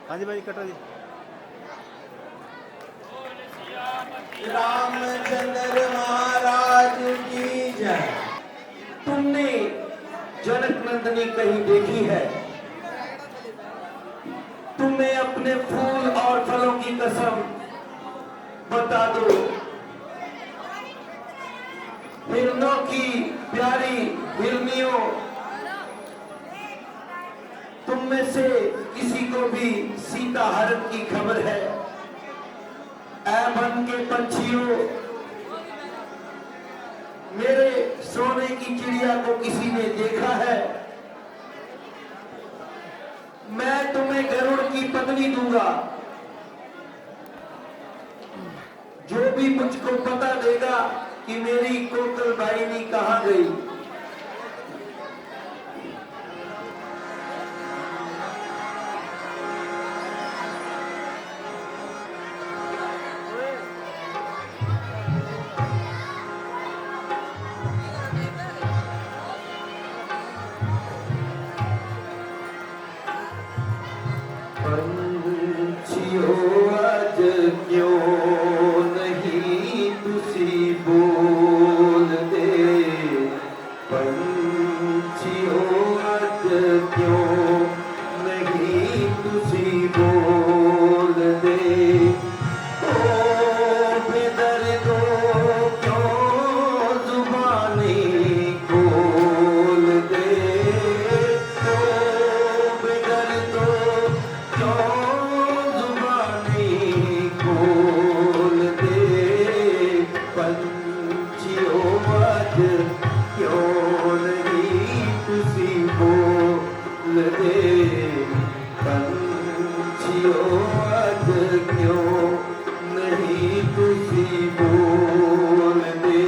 हाँ जी भाई कटो जी। रामचंद्र महाराज की जय। तुमने जनक नंदनी कहीं देखी है? तुम्हें अपने फूल और फलों की कसम बता दो, हिरणों की प्यारी हिरनियों, तुम में से किसी को भी सीता हरण की खबर है? ऐ वन के पंछियों, मेरे सोने की चिड़िया को किसी ने देखा है? मैं तुम्हें गरुड़ की पदवी दूंगा, जो भी मुझको पता देगा कि मेरी कोकिलबाइनी कहां गई। पंछियों आज क्यों नहीं तुसी बोल दे, पंछियों आज क्यों नहीं तुसी बोल दे। ओ बेदर्दो क्यों जुबानी खोल दे, ओ बेदर्दो क्यों जुबानी खोल दे। पंछियों आज क्यों नहीं तुसी बोल दे, पंछियों आज क्यों नहीं तुसी बोल दे।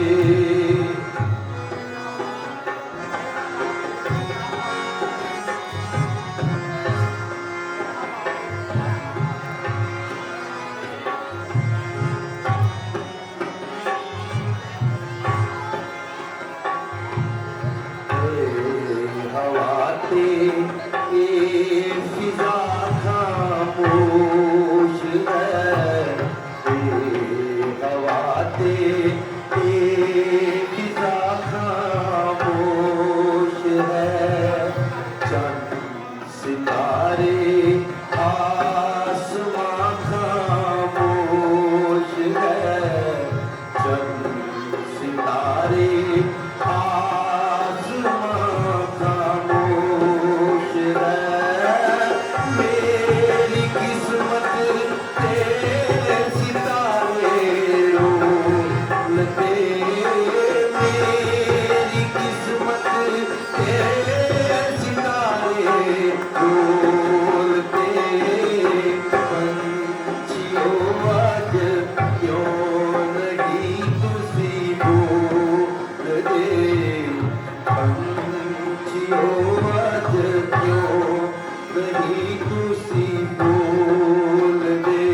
हवाते ये फिजा खामोश है, हवाते ये फिजा खामोश है। चंद सितारे आसमां खामोश है, चंद सितारे आसमां खामोश है। मेरी किस्मत तेरे सितारे रोलते, मेरी किस्मत तेरे सितारे रोलते। पंछियों आज क्यों नहीं तुसी बोल दे, पंछियों आज क्यों नहीं तुसी बोल दे।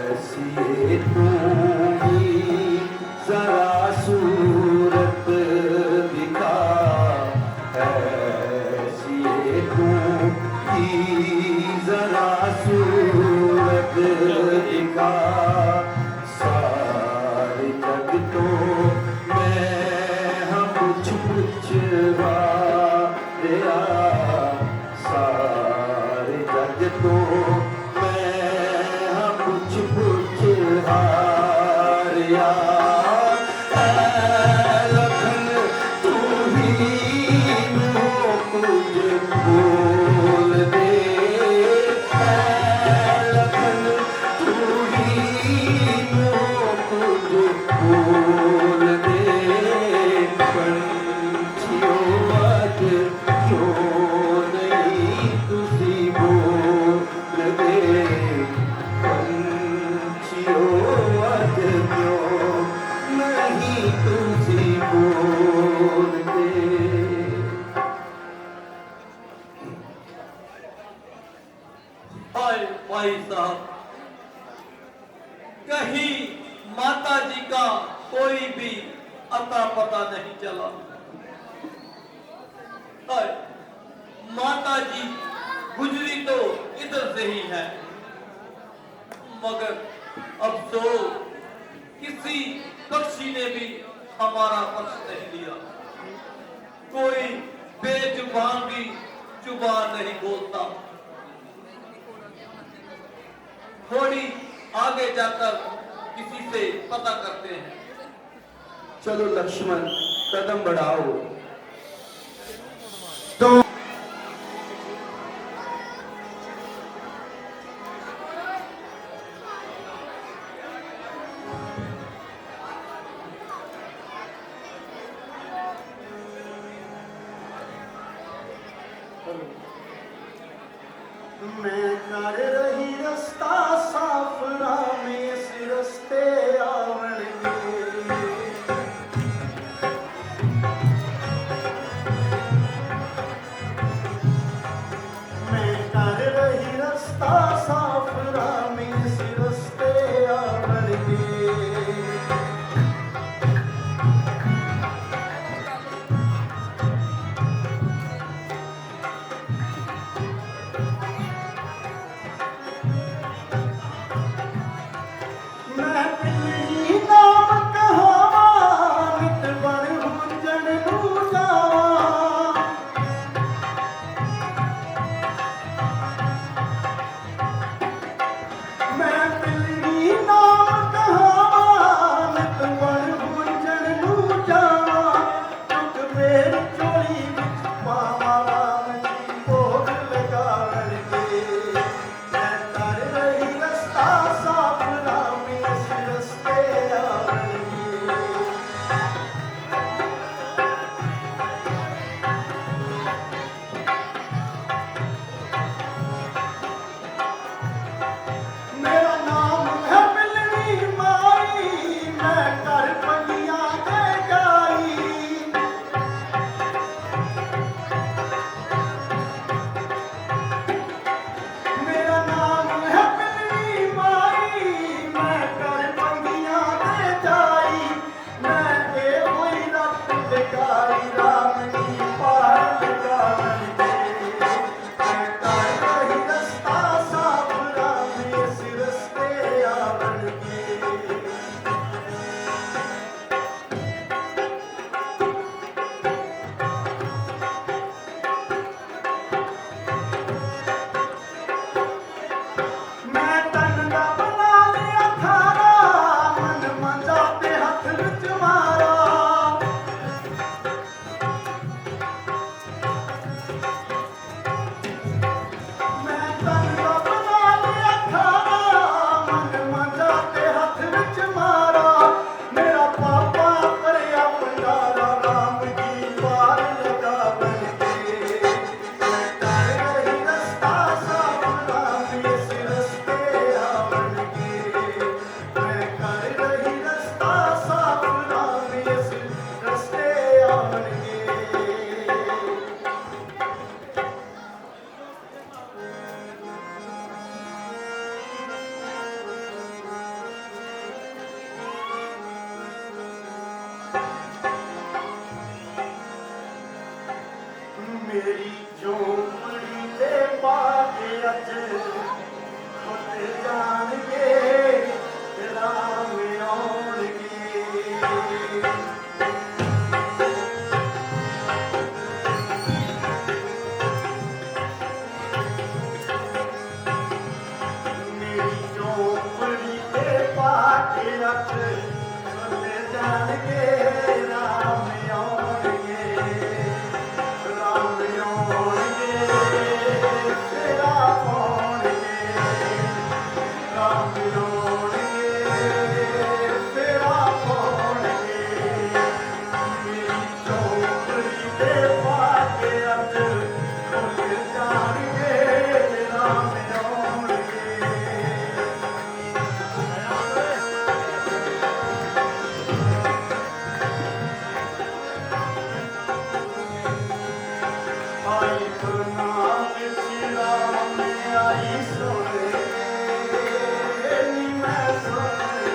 ऐसी तू ही जरा सूरत आता पता नहीं चला। माता जी गुजरी तो इधर से ही है, मगर अब तो किसी पक्षी ने भी हमारा पक्ष नहीं लिया। कोई बेजुबान भी जुबान नहीं बोलता। थोड़ी आगे जाकर किसी से पता करते हैं। चलो लक्ष्मण, कदम बढ़ाओ। तो मैं कर रही रस्ता साफ राम इस रस्ते आवणगे। मैं कर रही रस्ता साफ राम इस रस्ते आवणगे। मैं पिल्ली नाम कहावा नित बन हुंजन नू जावा। मैं पिल्ली नाम कहावा नित बन हुंजन नू जावा। चुक मेरी चोली विच पावा राम जी भोग लगावणगे। मैं कर रही रस्ता साफ राम इस रस्ते आवणगे। मेरा नाम है मिलनी माई, मैं कर पंगियां दे जाई। मेरा नाम है मिलनी माई, मैं कर पंगियां दे जाई। मैं ए होई रत लगाई राम जी पार लगावणगे। मैं कर रही रस्ता साफ राम इस रस्ते आवणगे। मैं तन दा बना लिया थारा, मन मंजा ते हथ विच मारा। मैं तन दा बना लिया थारा, मन मंजा ते हथ विच मारा। मेरा पापा करया भंडारा राम जी पार लगावणगे। मैं कर रही रस्ता साफ राम इस रस्ते आवणगे। मैं कर रही रस्ता साफ राम इस रस्ते आवणगे। मेरी झोपड़ी ते पाके अज खुद जाणगे राम आउणगे। मेरी झोपड़ी ते पाके अज खुद जाणगे राम आउणगे। राम आउणगे तेरा पाउणगे। राम आउणगे तेरा पाउणगे। मेरी झोपड़ी ते पाके अज खुद जाणगे राम आउणगे। आई गुना विच राम आई सोने नी मैं सोने।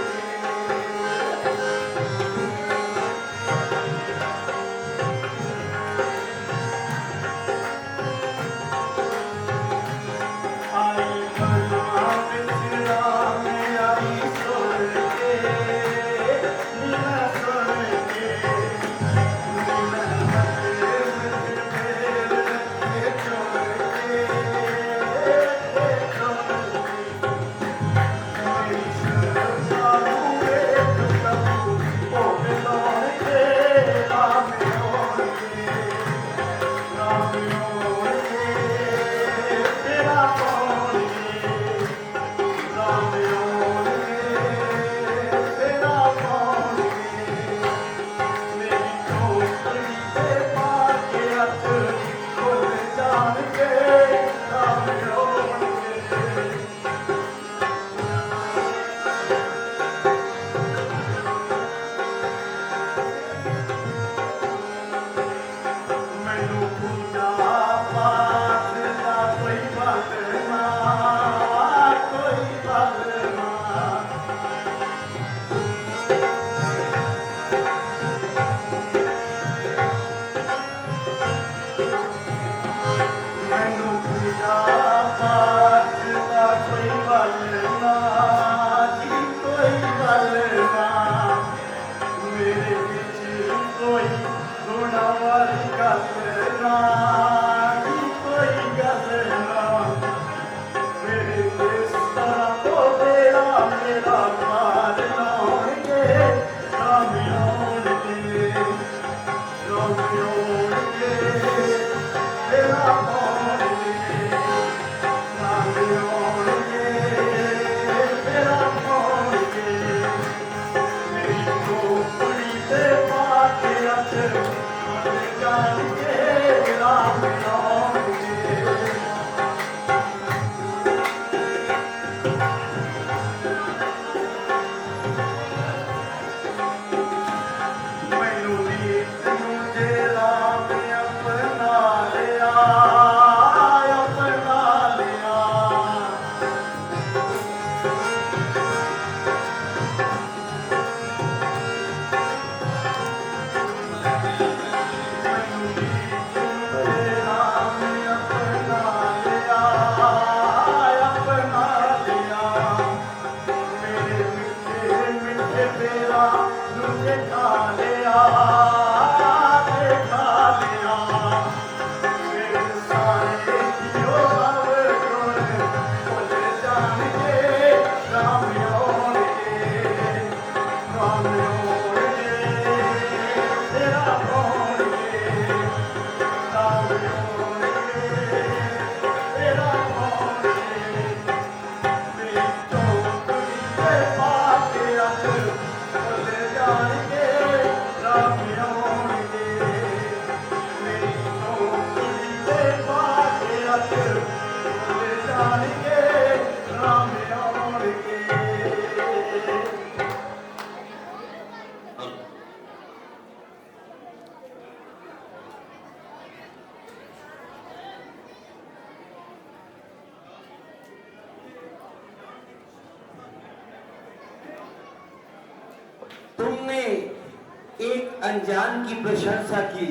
अनजान की प्रशंसा की,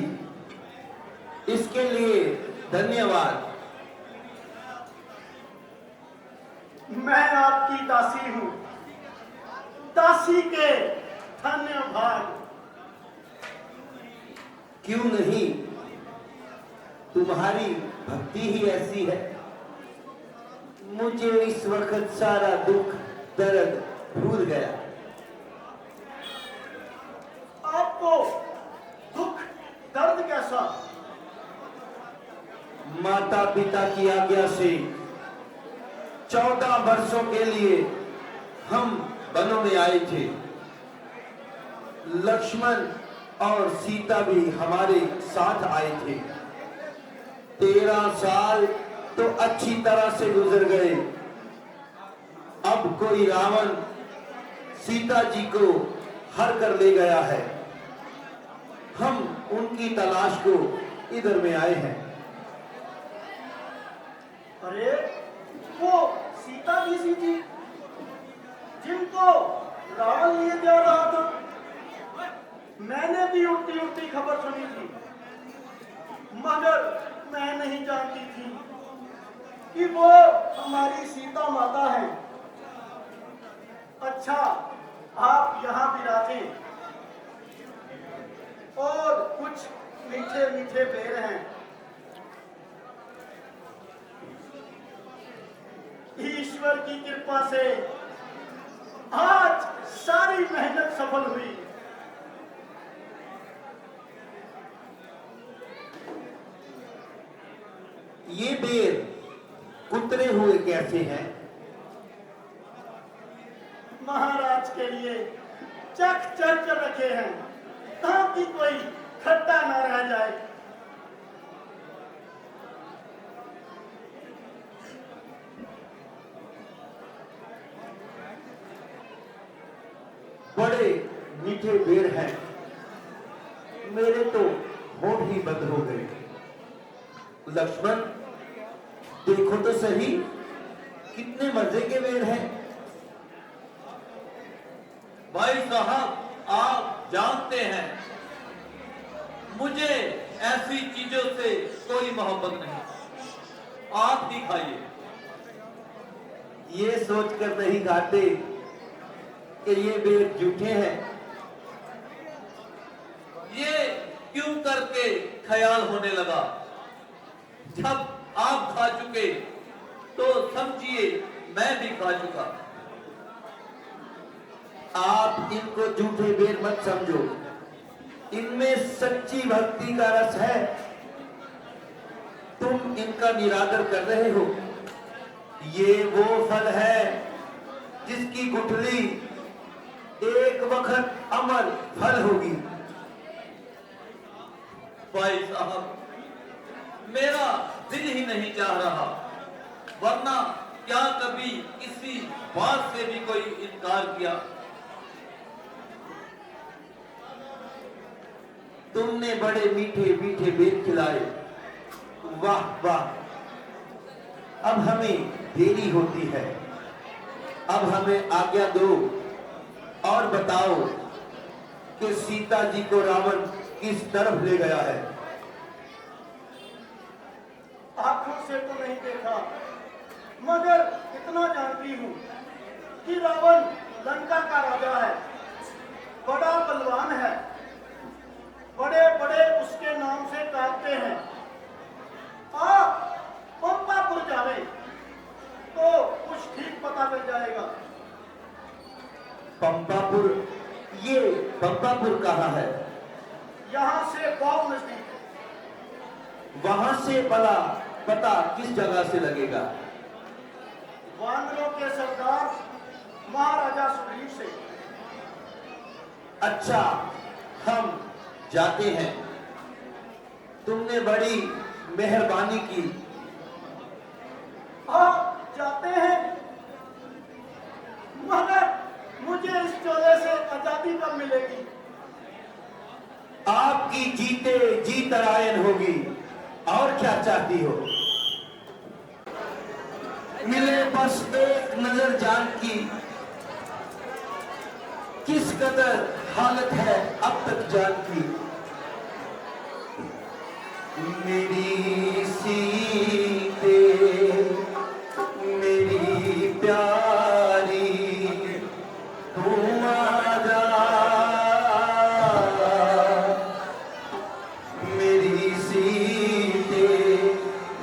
इसके लिए धन्यवाद। मैं आपकी दासी हूं, दासी के धन्यवाद। क्यों नहीं, तुम्हारी भक्ति ही ऐसी है। मुझे इस वक्त सारा दुख दर्द भूल गया। आपको दुख दर्द कैसा? माता पिता की आज्ञा से 14 वर्षों के लिए हम वनों में आए थे। लक्ष्मण और सीता भी हमारे साथ आए थे। 13 साल तो अच्छी तरह से गुजर गए। अब कोई रावण सीता जी को हर कर ले गया है। हम उनकी तलाश को इधर में आए हैं। अरे वो सीता जी सी थी जिनको रावण लिए जा रहा था। मैंने भी उल्टी उल्टी खबर सुनी थी, मगर मैं नहीं जानती थी कि वो हमारी सीता माता है। अच्छा, आप यहाँ विराजें और कुछ मीठे मीठे बेर हैं। ईश्वर की कृपा से आज सारी मेहनत सफल हुई। ये बेर कुतरे हुए कैसे हैं? महाराज के लिए चख चख कर रखे हैं ताकि कोई खट्टा ना रह जाए। बड़े मीठे बेर हैं। मेरे तो होठ ही बंद हो गए। लक्ष्मण, देखो तो सही, कितने मजे के बेर हैं। भाई साहब, आप जानते हैं मुझे ऐसी चीजों से कोई मोहब्बत नहीं। आप ही खाइए। ये सोचकर नहीं खाते कि ये बेर झूठे हैं। ये क्यों करके ख्याल होने लगा? जब आप खा चुके तो समझिए मैं भी खा चुका। आप इनको झूठे बेर मत समझो। इनमें सच्ची भक्ति का रस है। तुम इनका निरादर कर रहे हो। ये वो फल है जिसकी गुठली एक वक्त अमर फल होगी। भाई साहब, मेरा दिल ही नहीं चाह रहा, वरना क्या कभी किसी बात से भी कोई इनकार किया? तुमने बड़े मीठे मीठे बेर खिलाए। वाह वाह। अब हमें देरी होती है। अब हमें आज्ञा दो और बताओ कि सीता जी को रावण किस तरफ ले गया है। आंखों से तो नहीं देखा, मगर इतना जानती हूँ कि रावण लंका का राजा है, बड़ा बलवान है, बड़े बड़े उसके नाम से काटते हैं। आप पंपापुर जावे तो कुछ ठीक पता चल जाएगा। पंपापुर? ये पंपापुर कहाँ है? यहाँ से बहुत नजदीक है। वहां से भला पता किस जगह से लगेगा? वानरों के सरदार महाराजा सुग्रीव से। अच्छा, हम जाते हैं। तुमने बड़ी मेहरबानी की। आप जाते हैं, मगर मुझे इस चोले से आजादी कब मिलेगी? आपकी जीते जी तरायन होगी। और क्या चाहती हो? मिले बस एक नजर जान की, किस कदर हालत है अब तक जान की। मेरी सीते मेरी प्यारी तू आजा, मेरी सीते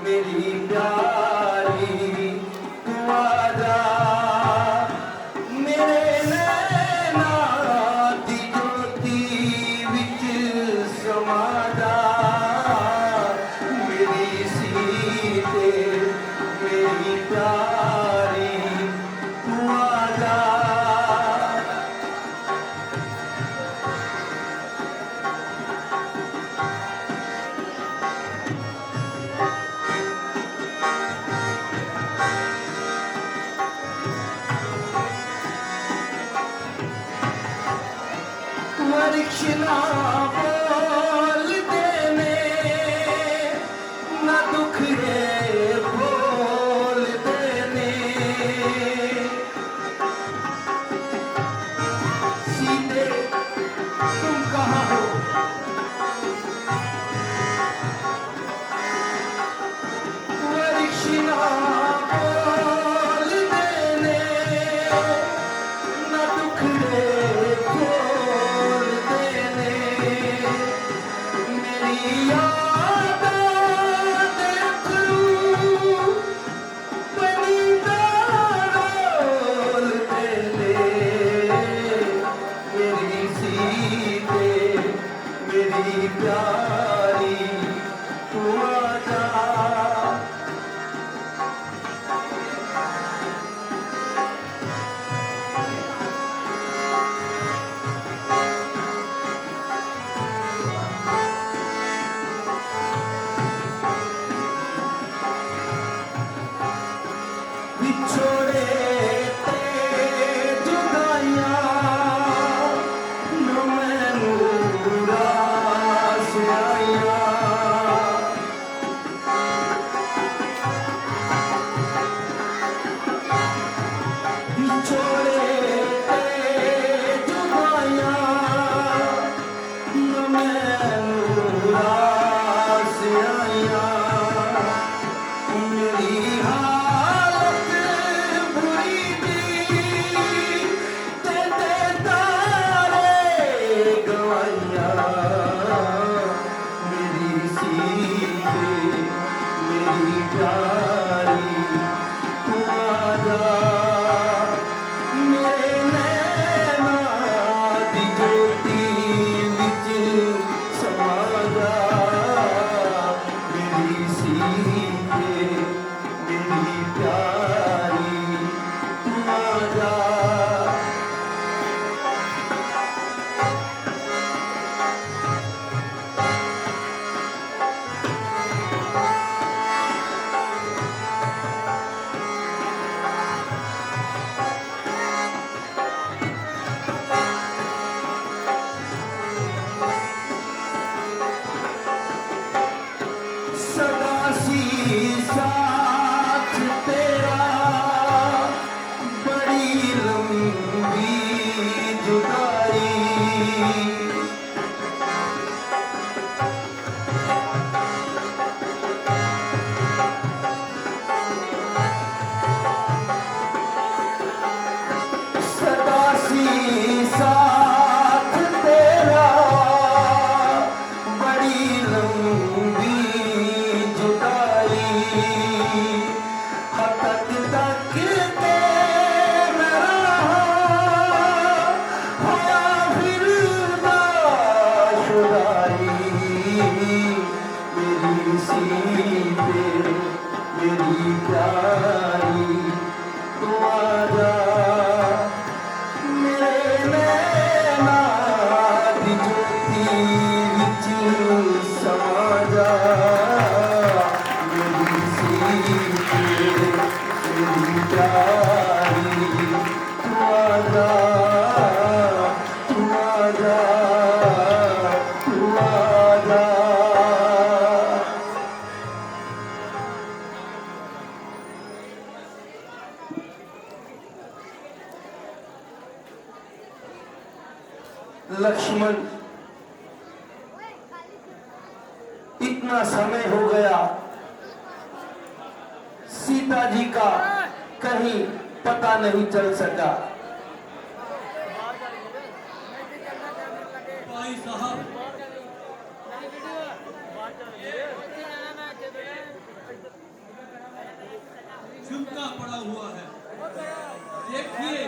मेरी प्यारी तू आजा, मेरे नैना दी ज्योति विच समा जा, मेरी सीते मेरी प्यारी तू आजा। वृक्ष ना बोल देने न दुख है बोल देने, सीते तुम कहाँ हो? वृक्ष ना बोल देने न दुख है बोल देने, मेरी याद देख लूं बनी डोल देने, मेरी सीते मेरी प्यारी तू आजा। बिछोड़े ते जुदाइयां न मैनू रास आइयां, बिछोड़े ते जुदाइयां न मैनू रास आइयां, मेरी हालत बुरी दी तेरे तारे गवाइया, मेरी सीते मेरी प्यारी तू आजा, मेरे नैना दी ज्योति विच समा जा, मेरी सीते मेरी प्यारी तू आजा। सदा सी साथ तेरा बड़ी लंबी जुदाई, सदा सी साथ तेरा बड़ी लंबी जुदाई, हद तक ते मैं रहा होया फिरदा शुदाई, मेरी सीते मेरी प्यारी तू आजा, मेरे नैना दी ज्योति विच समा जा। लक्ष्मण, इतना समय हो गया, सीता जी का कहीं पता नहीं चल सका। भाई साहब, झुमका पड़ा हुआ है, देखिए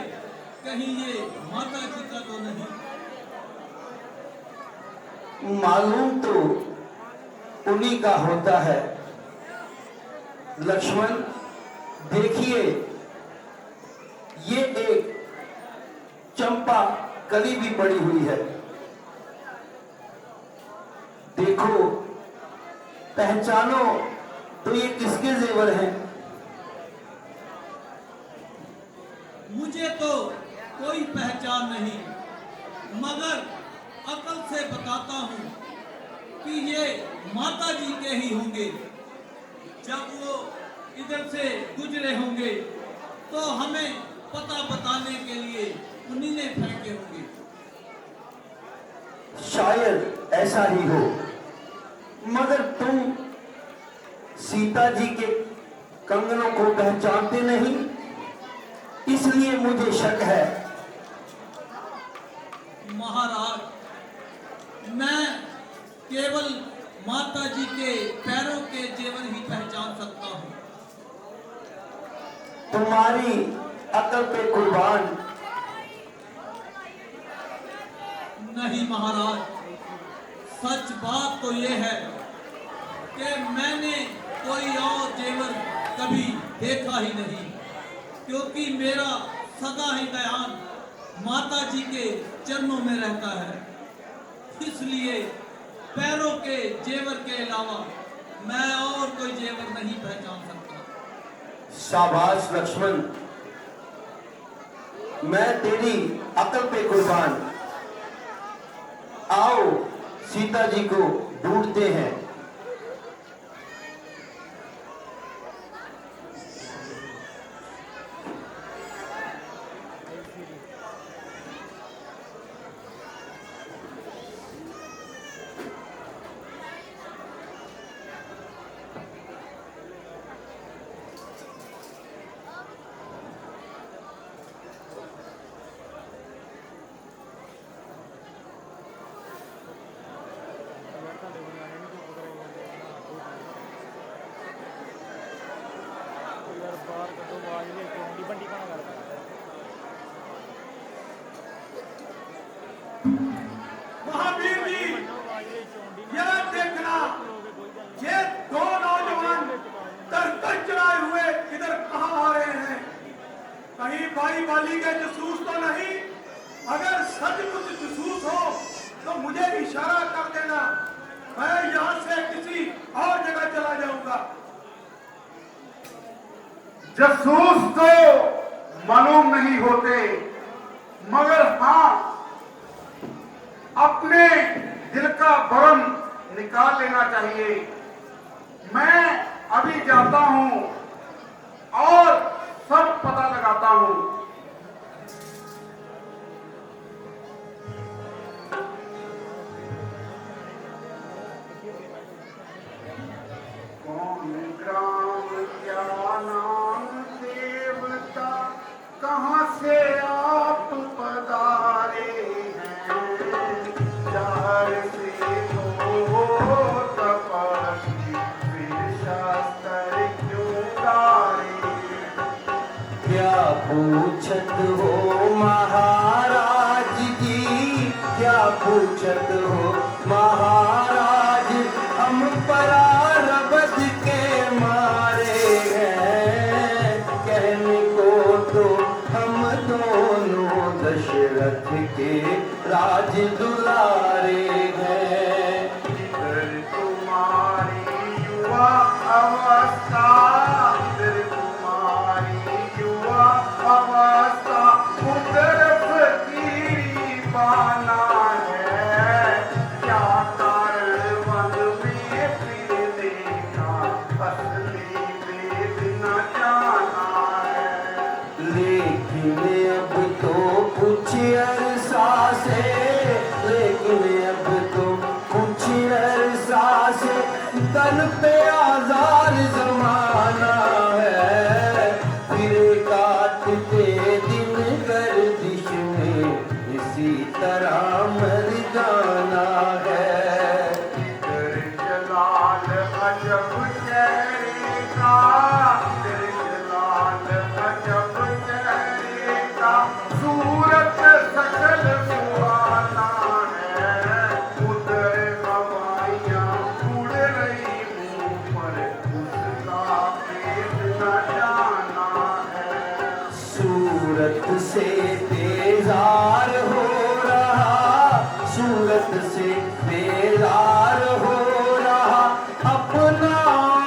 कहीं ये माता जी का तो नहीं। मालूम तो उन्हीं का होता है। लक्ष्मण देखिए, ये एक चंपा कली भी पड़ी हुई है। देखो, पहचानो तो ये किसके जेवर हैं? मुझे तो कोई पहचान नहीं, मगर अकल से बताता हूँ कि ये माता जी के ही होंगे। जब वो इधर से गुजरे होंगे तो हमें पता बताने के लिए उन्हीं ने फेंके होंगे। शायद ऐसा ही हो, मगर तुम सीता जी के कंगनों को पहचानते नहीं, इसलिए मुझे शक है। महाराज, मैं केवल माता जी के पैरों के जेवर ही पहचान सकता हूँ। तुम्हारी अकल पे कुर्बान। नहीं महाराज, सच बात तो ये है कि मैंने कोई और जेवर कभी देखा ही नहीं, क्योंकि मेरा सदा ही ध्यान माता जी के चरणों में रहता है। इसलिए पैरों के जेवर के अलावा मैं और कोई जेवर नहीं पहचान सकता। शाबाश लक्ष्मण, मैं तेरी अकल पे कुर्बान। आओ सीता जी को ढूंढते हैं। महावीर जी, यह देखना, ये दो नौजवान तरकन चढ़ाए हुए इधर कहाँ आ रहे हैं? कहीं भाई बाली के जसूस तो नहीं? अगर सचमुच जसूस हो तो मुझे इशारा कर देना, मैं यहाँ से किसी और जगह चला जाऊंगा। जसूस तो मालूम नहीं होते, मगर हाँ, अपने दिल का भरम निकाल लेना चाहिए। मैं अभी जाता हूं और सब पता लगाता हूं। कौन ग्राम क्या नाम देवता, कहां से आप पधारे हैं? चार से हो तपस्वी, फिर शास्त्र क्यों गारे? क्या पूछत हो महाराज जी, क्या पूछत हो महाराज, हम परारब्ध के मारे हैं। कहने को तो हम दोनों दशरथ के राज दुलारे हैं। इधर तुम्हारी युवा अवस्था, इधर तुम्हारी युवा अवस्था, उधर फकीरी बाना है। क्या कारण वन में फिरने का, असली वेद न जाना है। लेकिन अब तो कुछ अरसा से, तन पे आजार जमाना है, फिरे काटते दिन गर्दिश में, इसी तरह मर जाना है। तेरे जलाल अजब चेहरे का, तेरे जलाल अजब चेहरे का, सूरत सकल सुहाना है। उधर हवाइयाँ उड़ रही मुँह पर, उसका पेट न जाना है। सूरत से बेजार हो रहा, सूरत से बेजार हो रहा, अपना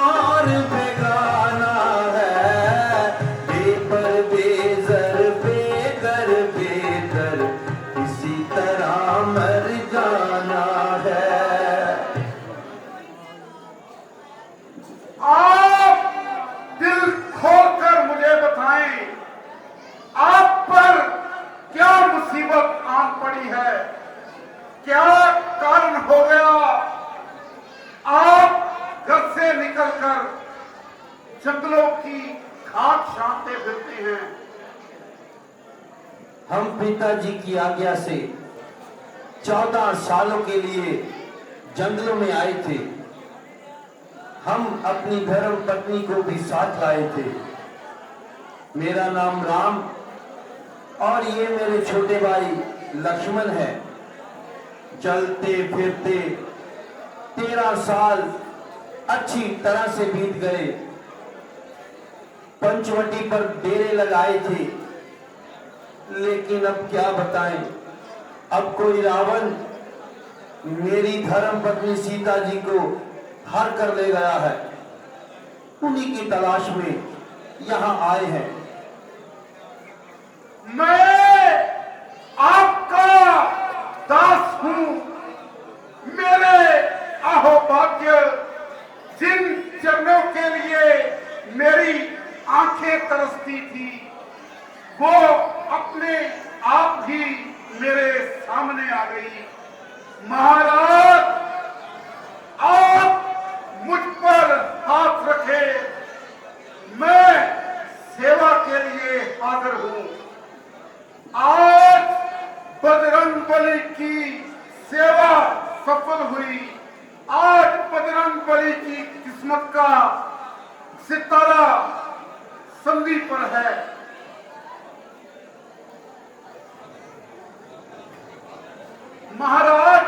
और बेगाना है। बेपर बेजर बेदर बेदर, इसी तरह मर जाना है। आप दिल खोलकर मुझे बताएं, आप पर क्या मुसीबत आन पड़ी है, क्या कारण हो गया आप घर से निकलकर जंगलों की घाट शांते फिरते हैं। हम पिताजी की आज्ञा से 14 सालों के लिए जंगलों में आए थे। हम अपनी धर्म पत्नी को भी साथ लाए थे। मेरा नाम राम और ये मेरे छोटे भाई लक्ष्मण है। चलते फिरते 13 साल अच्छी तरह से बीत गए। पंचवटी पर डेरे लगाए थे, लेकिन अब क्या बताएं, अब कोई रावण मेरी धर्म पत्नी सीता जी को हर कर ले गया है। उन्हीं की तलाश में यहाँ आए हैं। मैं आपका दास हूं। मेरे अहोभाग्य जिन चरणों के लिए मेरी आंखें तरसती थी, वो अपने आप ही मेरे सामने आ गई। महाराज, आप मुझ पर हाथ रखे, मैं सेवा के लिए हाजिर हूं। आज बजरंग बली की सेवा सफल हुई। आज बजरंग बली की किस्मत का सितारा संधि पर है। महाराज,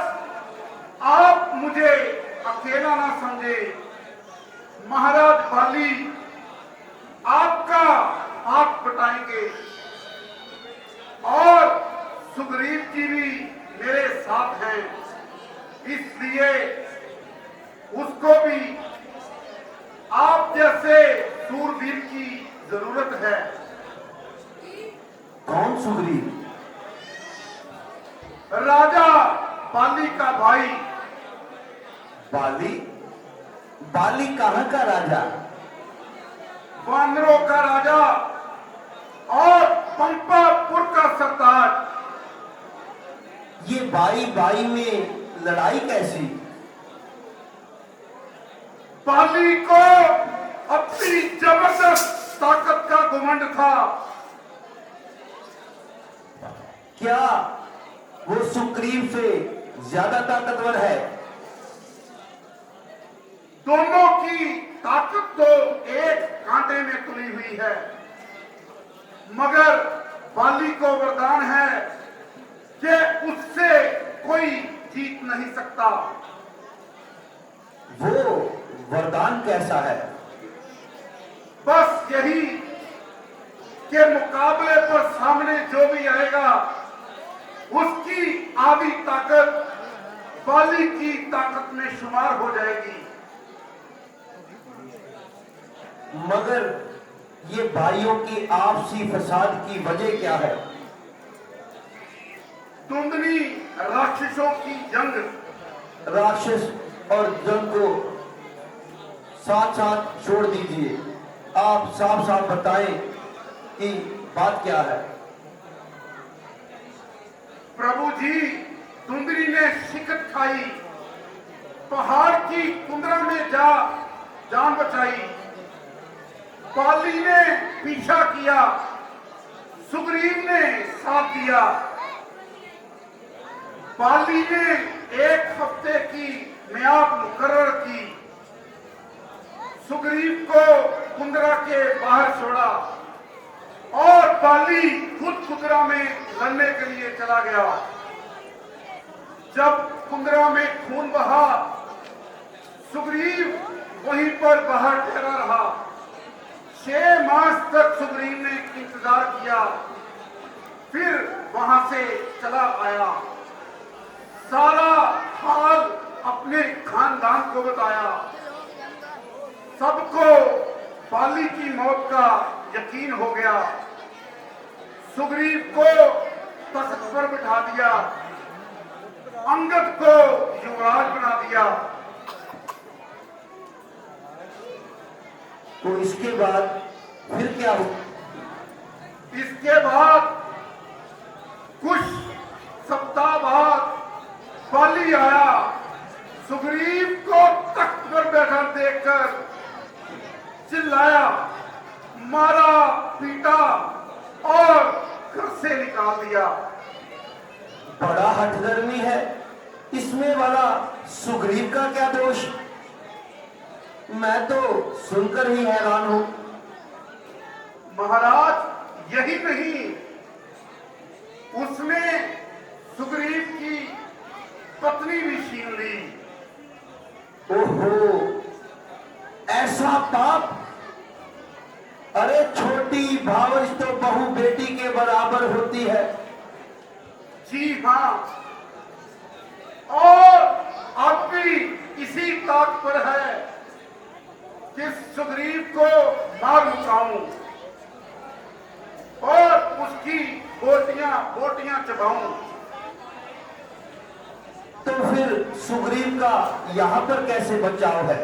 आप मुझे अकेला ना समझे। महाराज बाली आपका हाथ बटाएंगे और सुग्रीव जी भी मेरे साथ हैं, इसलिए उसको भी आप जैसे सूरवीर की जरूरत है। कौन सुग्रीव? राजा बाली का भाई। बाली? बाली कहाँ का राजा? वानरों का राजा और पंपापुर का सरदार। ये बाई बाई में लड़ाई कैसी? बाली को अपनी जबरदस्त ताकत का घमंड था। क्या वो सुग्रीव से ज्यादा ताकतवर है? दोनों की ताकत तो एक कांटे में तुली हुई है, मगर बाली को वरदान है कि उससे कोई जीत नहीं सकता। वो वरदान कैसा है? बस यही के मुकाबले पर सामने जो भी आएगा, उसकी आधी ताकत बाली की ताकत में शुमार हो जाएगी। मगर ये भाइयों की आपसी फसाद की वजह क्या है? धुंधली राक्षसों की जंग। राक्षस और जंग को साथ साथ छोड़ दीजिए। आप साफ साफ बताएं कि बात क्या है। प्रभु जी, धुंधली ने शिकत खाई, पहाड़ की कुंदरा में बचा, जान बचाई। बाली ने पीछा किया, सुग्रीव ने साथ दिया। बाली ने 1 हफ्ते की मियाद मुकर्रर की, सुग्रीव को कुंदरा के बाहर छोड़ा और बाली खुद कुंदरा में लड़ने के लिए चला गया। जब कुंदरा में खून बहा, सुग्रीव वहीं पर बाहर ठहरा रहा। 6 मास तक सुग्रीव ने इंतजार किया, फिर वहां से चला आया। सारा हाल अपने खानदान को बताया। सबको बाली की मौत का यकीन हो गया। सुग्रीव को तख्त पर बिठा दिया, अंगद को युवराज बना दिया। तो इसके बाद फिर क्या हुआ? इसके बाद कुछ सप्ताह बाद बाली आया। सुग्रीव को तख्त पर बैठा देखकर चिल्लाया, मारा, पीटा और घर से निकाल दिया। बड़ा हठधर्मी है, इसमें वाला सुग्रीव का क्या दोष? मैं तो सुनकर ही हैरान हूं। महाराज, यही नहीं, उसने सुग्रीव की पत्नी भी छीन ली। ओहो, ऐसा पाप! अरे छोटी भावज तो बहू बेटी के बराबर होती है। जी हाँ, और अब भी इसी ताक पर है कि सुग्रीव को मार मुकाऊं और उसकी बोटियां चबाऊं। तो फिर सुग्रीव का यहां पर कैसे बचाव है?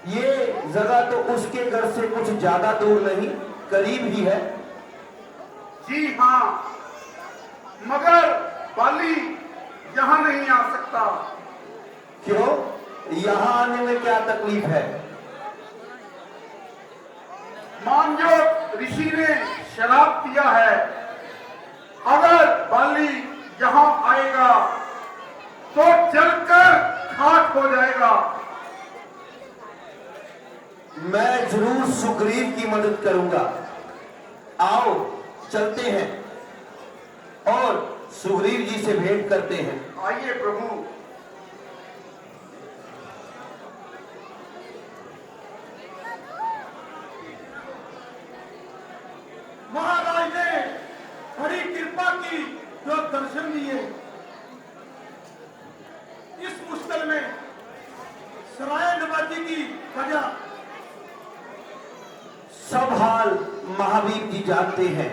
ये जगह तो उसके घर से कुछ ज्यादा दूर नहीं, करीब ही है। जी हाँ, मगर बाली यहां नहीं आ सकता। क्यों? यहां आने में क्या तकलीफ है? मानजोत ऋषि ने शराप दिया है, अगर बाली यहां आएगा तो जलकर खाक हो जाएगा। मैं जरूर सुग्रीव की मदद करूंगा। आओ चलते हैं और सुग्रीव जी से भेंट करते हैं। आइए प्रभु। महाराज ने बड़ी कृपा की जो दर्शन दिए। इस मुश्किल में सराय नवाजी की वजह सब हाल महावीर जी जानते हैं।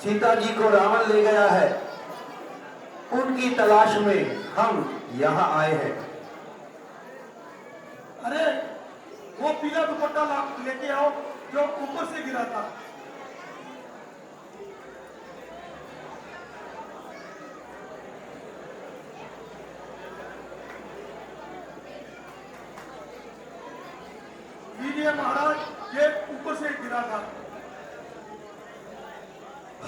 सीता जी को रावण ले गया है, उनकी तलाश में हम यहाँ आए हैं। अरे वो पीला दुपट्टा लेके आओ जो ऊपर से गिरा था। लीजिए महाराज, ये ऊपर से गिरा था।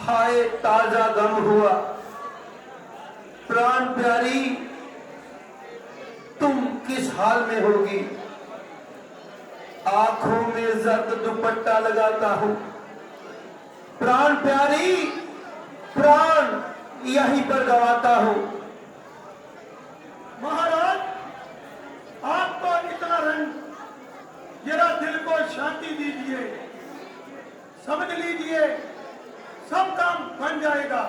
हाय ताजा गम हुआ, प्राण प्यारी तुम किस हाल में होगी? आंखों में जर्द दुपट्टा लगाता हूं। प्राण प्यारी, प्राण यहीं पर गवाता हूं। महाराज, आपको इतना रंग, जरा दिल को शांति दीजिए, समझ लीजिए सब काम बन जाएगा।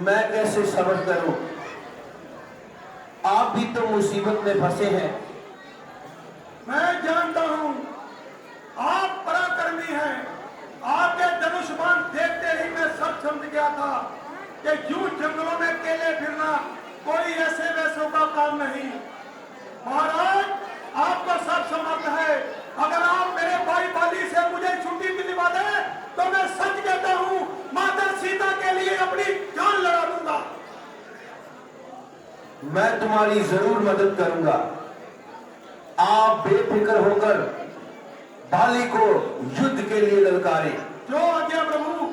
मैं कैसे सब्र करूं? आप भी तो मुसीबत में फंसे हैं। मैं जानता हूं आप पराक्रमी हैं। आपके धनुष बाण देखते ही मैं सब समझ गया था कि यूं जंगलों में अकेले फिरना कोई ऐसे वैसों का काम नहीं। महाराज, आपका सब समर्थ है। अगर आप मेरे भाई बाली से मुझे छुट्टी दिलवा दें तो मैं सच कहता हूं माता सीता के लिए अपनी जान लड़ा दूंगा। मैं तुम्हारी जरूर मदद करूंगा। आप बेफिक्र होकर बाली को युद्ध के लिए ललकारें। जो आज्ञा प्रभु।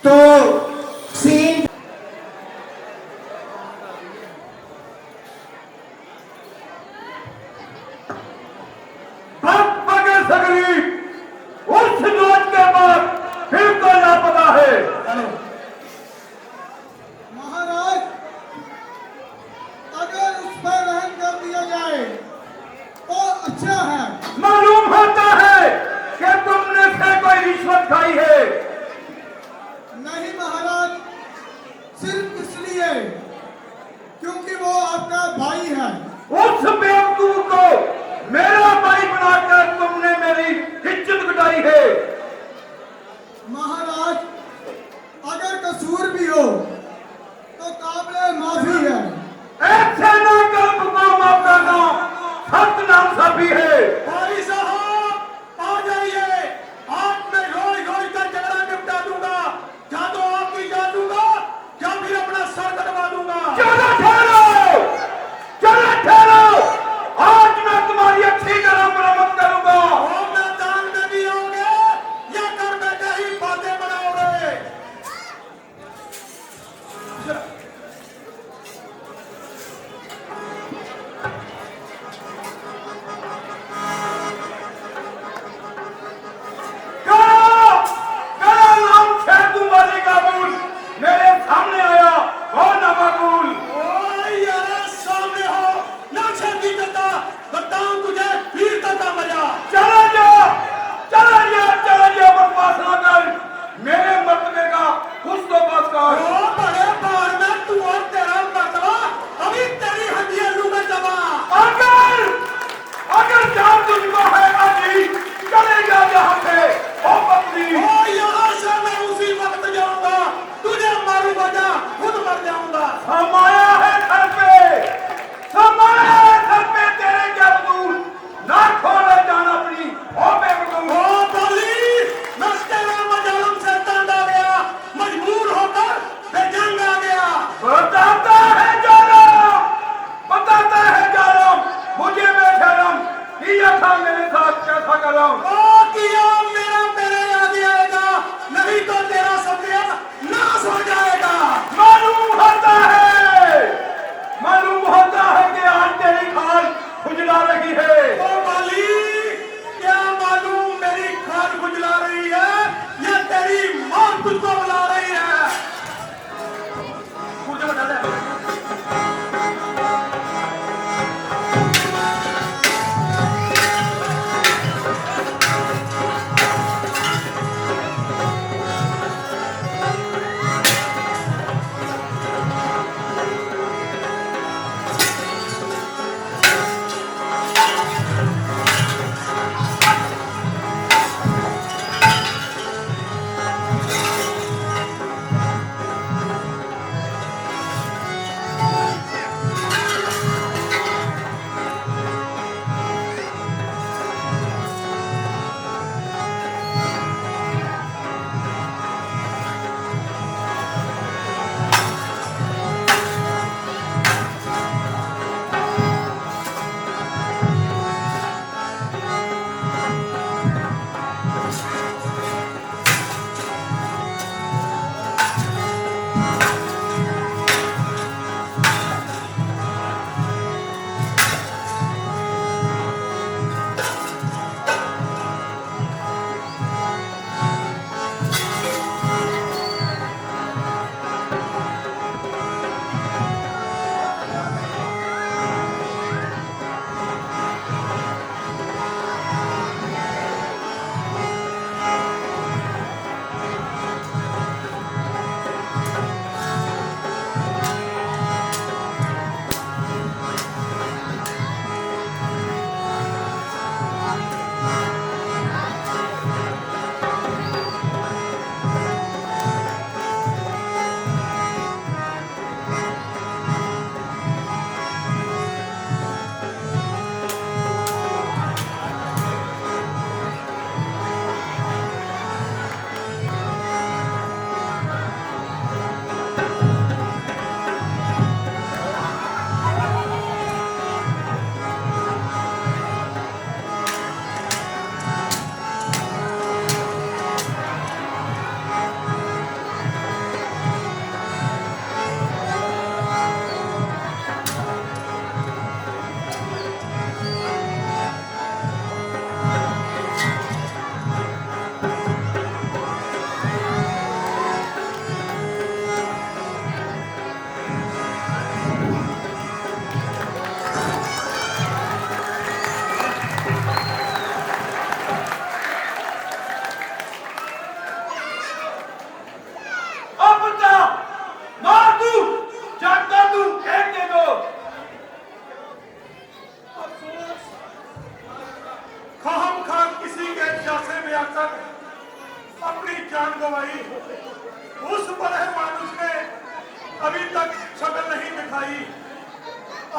तो सीन सगरी उस नोट के बाद फिर तो लापता है। महाराज, अगर उस पर रहम कर दिया जाए तो अच्छा है। मालूम होता है कि तुमने से कोई रिश्वत खाई है। नहीं महाराज, सिर्फ इसलिए क्योंकि वो आपका भाई है। उस बेवकूफ को मेरा भाई बनाकर तुमने मेरी इज्जत घटाई है। महाराज, अगर कसूर भी हो तो काबिले माफी है। ऐसे ना कल्प को माफ करना सख्त नाइंसाफी है। भाई साहब, आ जाइए। आज मैं रोई रोई का झगड़ा निपटा दूंगा। या तो आपकी जान दूंगा या फिर अपना सर कटवा दूंगा। चलो ठहरो, चलो ठहरो। आज मैं तुम्हारी अच्छी तरह मरम्मत करूंगा। और मैदान में भी आओगे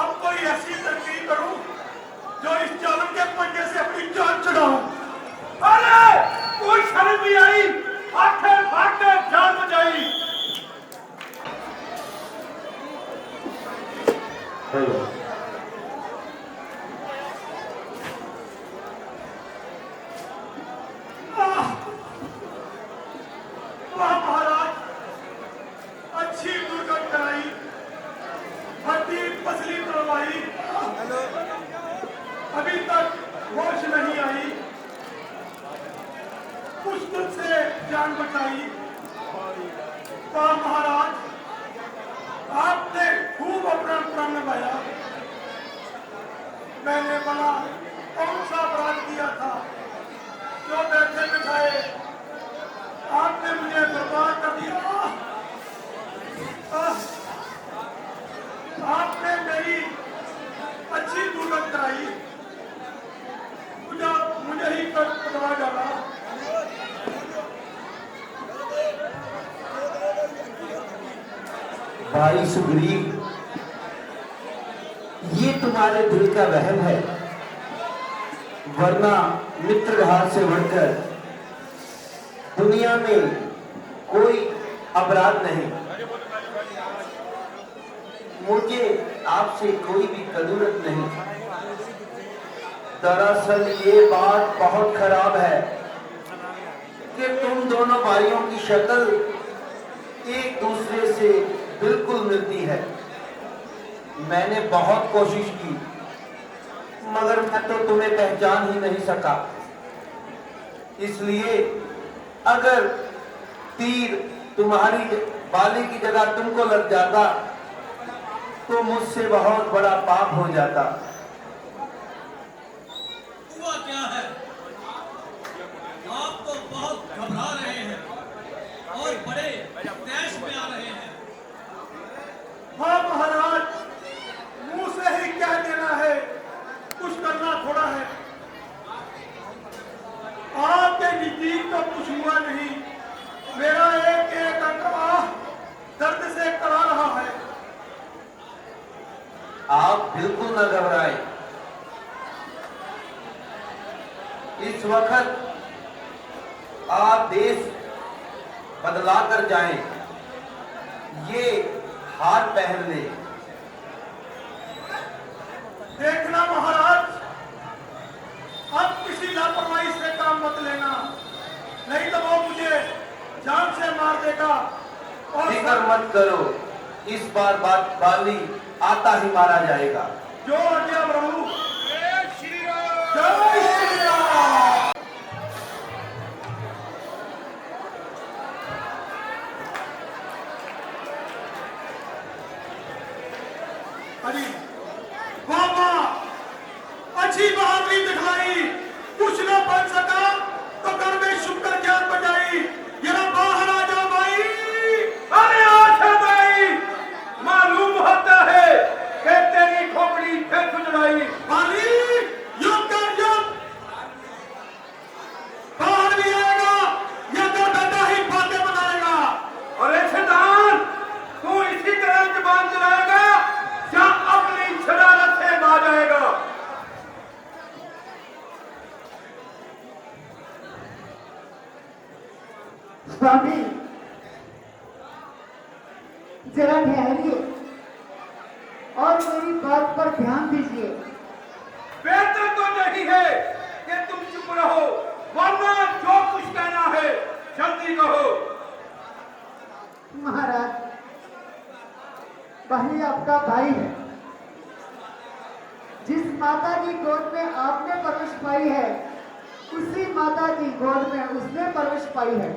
अब कोई ऐसी तरकीब करूं जो इस जालिम के पंजे से अपनी जान छुड़ाऊं। अरे कोई शर्म नहीं आई, आखिर भागने जान बचाई। वाह महाराज, अच्छी दुर्गत कराई, हड्डी पसली तोड़वाई, अभी तक होश नहीं आई, मुश्किल से जान बचाई। वाह महाराज, आपने खूब अपना प्राण निभाया। मैंने बना कौन सा अपराध किया था जो बैठे बिठाए आपने मुझे बर्बाद कर दिया। आपने मेरी अच्छी दुर्गत कराई, मुझे ही पकड़ा डाला। भाई सुग्रीव, ये तुम्हारे दिल का वहम है, वरना मित्रघात से बढ़कर दुनिया में कोई अपराध नहीं। मुझे आपसे कोई भी कदूरत नहीं। दरअसल ये बात बहुत खराब है कि तुम दोनों भाइयों की शक्ल एक दूसरे से बिल्कुल मिलती है। मैंने बहुत कोशिश की, मगर मैं तो तुम्हें पहचान ही नहीं सका। इसलिए अगर तीर तुम्हारी बाली की जगह तुमको लग जाता तो मुझसे बहुत बड़ा पाप हो जाता। हुआ क्या है? आप तो बहुत घबरा रहे हैं और बड़े तैश में आ रहे हैं। हाँ महाराज, मुंह से ही क्या देना है, कुछ करना थोड़ा है। आपके नजदीक तो कुछ हुआ नहीं, मेरा एक एक अंगवा दर्द से करा रहा है। आप बिल्कुल न घबराएं। इस वक्त आप देश बदला कर जाएं, ये हार पहन ले। देखना महाराज, अब किसी लापरवाही से काम मत लेना, नहीं तो वो मुझे जान से मार देगा। और फिक्र मत करो, इस बार बात बाली आता ही मारा जाएगा। जो आज्ञा प्रभु। जय श्री राम। अरे बाबा, अच्छी बहादुरी दिखलाई, कुछ न बन सका तो घर में शुक्र ज्ञान बजाई। जरा बाहर आ जाओ भाई। अरे आशा भाई, मालूम होता है कि तेरी खोपड़ी फिर सुजड़ाई। बाली, युद्ध कर युद्ध, बाहर भी आएगा या तो दादा ही बातें बनाएगा। अरे शैतान, तू इसी तरह जुबान चलाएगा या अपनी शरारत से आ जाएगा? स्वामी, जरा ठहरिए और मेरी बात पर ध्यान दीजिए। बेहतर तो नहीं है कि तुम चुप रहो, वरना जो कुछ कहना है जल्दी कहो। महाराज, बही आपका भाई है। जिस माता की गोद में आपने परवरिश पाई है, उसी माता की गोद में उसने परवरिश पाई है।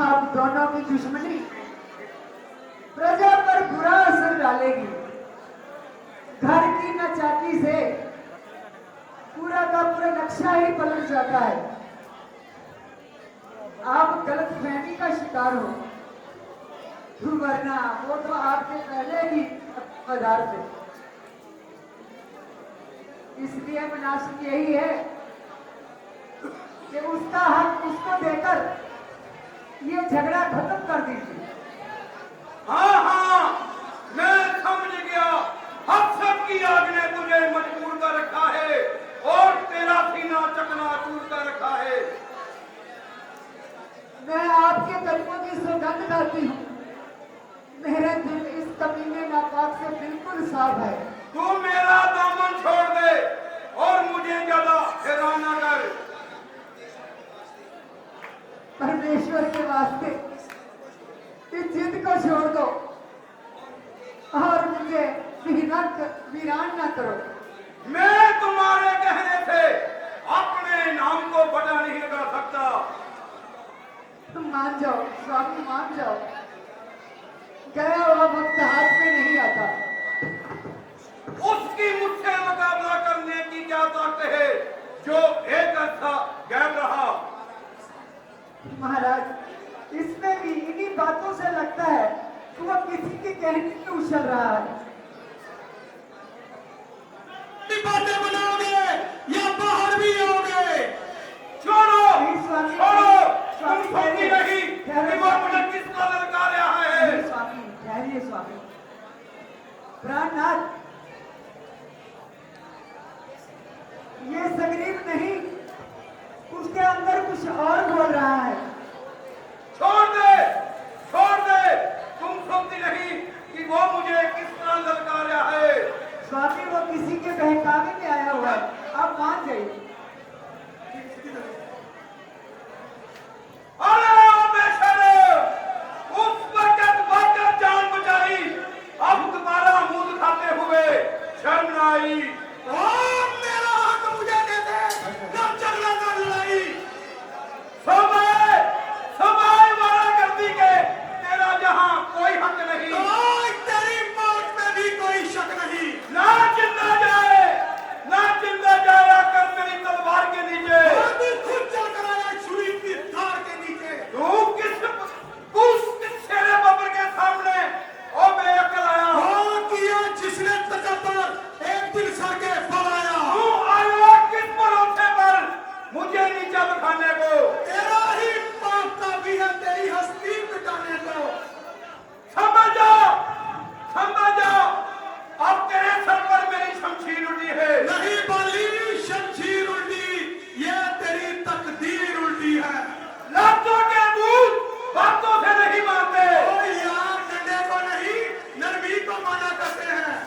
आप दोनों की दुश्मनी प्रजा पर बुरा असर डालेगी। घर की नचाती से पूरा का पूरा नक्शा ही पलट जाता है। आप गलतफहमी का शिकार हो, वरना वो तो आपके पहले ही पदार्थ थे। इसलिए मुनासिब यही है कि उसका हक उसको देकर ये झगड़ा खत्म कर दीजिए। हाँ हाँ, मैं समझ गया। साफ है। तू मेरा दामन छोड़ दे और मुझे ज्यादा हैरान न कर। परमेश्वर के वास्ते इस जिद को छोड़ दो और मुझे वीरान ना करो। मैं तुम्हारे कहने से अपने नाम को बड़ा नहीं लगा सकता। तुम मान जाओ स्वामी, मान जाओ। गया हुआ वक्त हाथ में नहीं आता। उसकी मुझसे मुकाबला करने की क्या ताकत है जो एक अर्था गैर रहा। महाराज, इसमें भी इन्हीं बातों से लगता है कि वह किसी के कहने में उछल रहा है। बातें बनाओगे या बाहर भी आओगे? छोड़ो नहीं स्वामी, छोड़ो, तुम स्वामी समझी नहीं कि वो मुझे किस कदर लगा रहा है। नहीं स्वामी, ठहरिए स्वामी। प्राणनाथ, ये सगरीब नहीं, उसके अंदर कुछ और बोल रहा है। छोड़ दे, छोड़ दे। तुम समझी नहीं कि वो मुझे किस तरह ललका रहा है। स्वामी, वो किसी के बहकावे में आया हुआ है, आप मान जाइए। अरे ओ बेशर्म, उस वक्त बचकर जान बचाई, अब दोबारा मुंह दिखाते हुए शर्म न आई। मेरा हक मुझे दे दे, ना झगड़ा ना लड़ाई। समय समय वाला गलती के तेरा जहां कोई हक नहीं। ओए, तेरी मौत में भी कोई शक नहीं। ना जिंदा जाए, ना जिंदा जाए आकर मेरी तलवार के नीचे। तू खुद चल कर आया छुरी की धार के नीचे। तू किस शेरे बबर के सामने ओ बेअक्ल आया। हाँ किया जिसने तकबर एक दिन सर के फल आया। तू आया किस भरोसे पर मुझे नीचा दिखाने को। तेरा ही पाप का भी है तेरी हस्ती मिटाने को। समझ जा, समझ जा, अब तेरे सर पर मेरी शमशीर उठी है। नहीं बाली, शमशीर उल्टी, ये तेरी तकदीर उल्टी है। लातों के भूत बातों से नहीं मानते। ओ यार, डंडे को नहीं नरमी को माना करते हैं।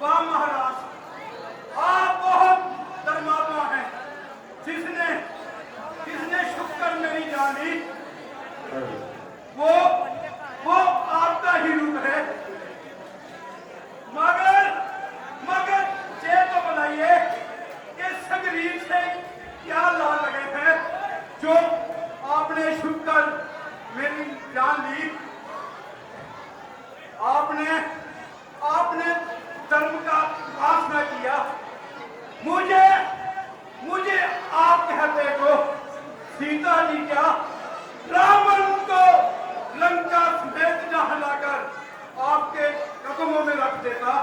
वाह महाराज, आप बहुत धर्मात्मा हैं। जिसने जिसने शुक्र मेरी जान ली, वो आपका ही रूप है। मगर मगर ये तो बताइए कि संगरीब से क्या ला लगे थे जो आपने शुक्र मेरी जान ली। आपने सीता जी क्या रावण को लंका समेत जहां लाकर आपके कदमों में रख देता।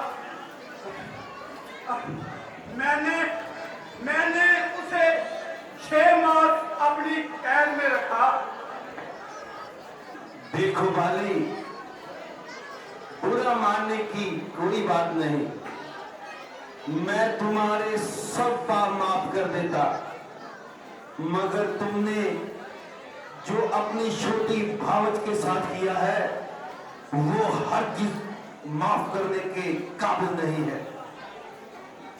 मैंने उसे 6 मास अपनी कैद में रखा। देखो बाली, बुरा मानने की कोई बात नहीं। मैं तुम्हारे सब पाप माफ कर देता, मगर तुमने जो अपनी छोटी भावच के साथ किया है वो हर चीज माफ करने के काबिल नहीं है।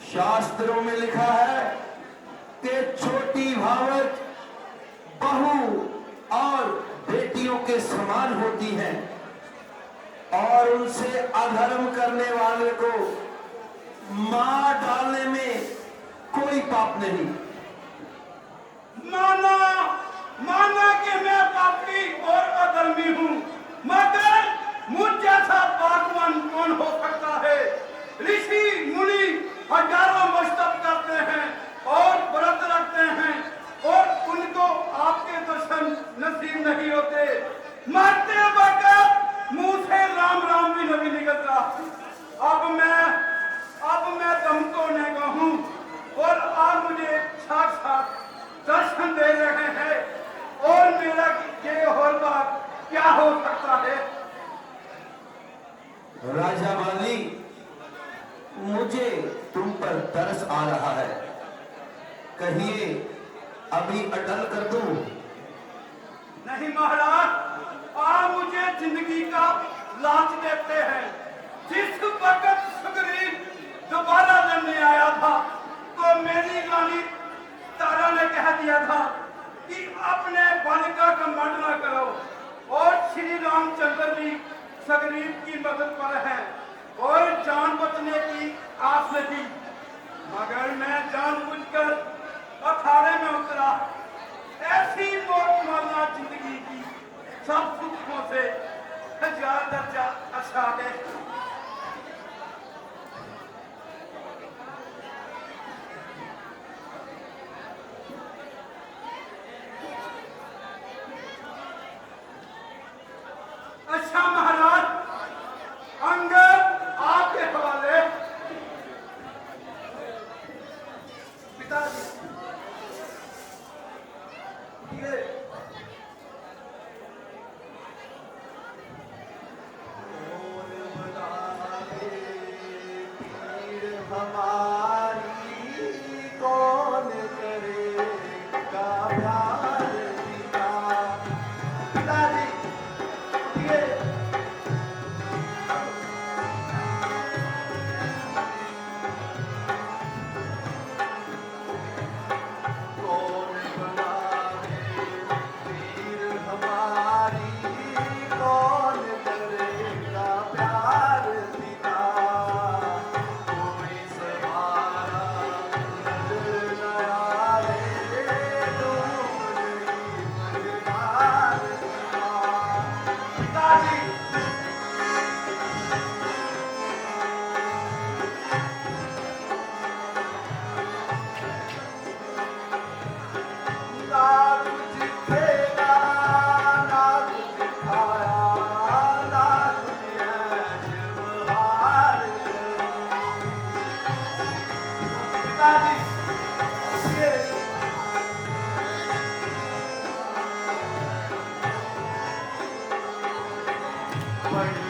शास्त्रों में लिखा है कि छोटी भावच बहू और बेटियों के समान होती हैं और उनसे अधर्म करने वाले को मार डालने में कोई पाप नहीं। माना कि मैं पापी और अधर्मी हूँ, मगर मुझ जैसा पागवान कौन हो सकता है? ऋषि मुनि हजारों मस्तक करते हैं और व्रत रखते हैं और उनको आपके दर्शन नसीब नहीं होते। मरते वक्त मुंह से राम राम भी नहीं निकलता। अब मैं दम तोड़ने का हूँ और आप मुझे साक्षात दर्शन दे रहे हैं और मेरा ये और बात क्या हो सकता है? राजा बाली, मुझे तुम पर तरस आ रहा है। कहिए, अभी अटल कर दूं? नहीं महाराज, आप मुझे जिंदगी का लांच देते हैं। जिस वक्त सुग्रीव दोबारा लड़ने आया था तो मेरी रानी तारा ने कह दिया था कि अपने बालिका का मर्डर न करो और श्री रामचंद्र जी सुग्रीव की मदद पर है और जान बचने की आस में थी, मगर मैं जानबूझकर अखाड़े में उतरा। ऐसी मौत मरना जिंदगी की सब सुखों से 1000 दर्जा अच्छा है। अच्छा महाराज, अंगद आपके हवाले। पिताजी ये कौन करेगा प्यार बिना? पिताजी उठिए। कौन बनावे पीर हमारी, कौन करेगा प्यार बिना? कोई सहारा नजर न आए, ढूंढ प्यार बिना। पिताजी ना कुछ खेला, ना कुछ खाया, ना कुछ ऐश बहार करो। पिताजी ये बड़ी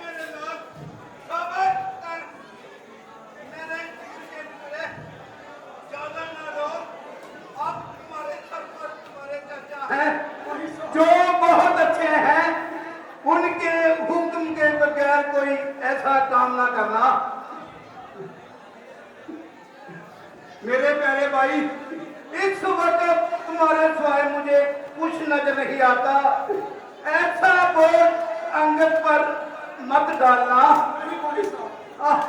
मेरे लोग खबर कर मेरे के टुकड़े ज्यादा ना रो। अब तुम्हारे सर पर तुम्हारे चाचा हैं जो बहुत अच्छे हैं, उनके हुक्म के बगैर कोई ऐसा काम ना करना। मेरे प्यारे भाई, इस वक्त तुम्हारे सिवाय मुझे कुछ नजर नहीं आता। ऐसा बोझ अंगद पर मत डालना। नहीं भाई साहब।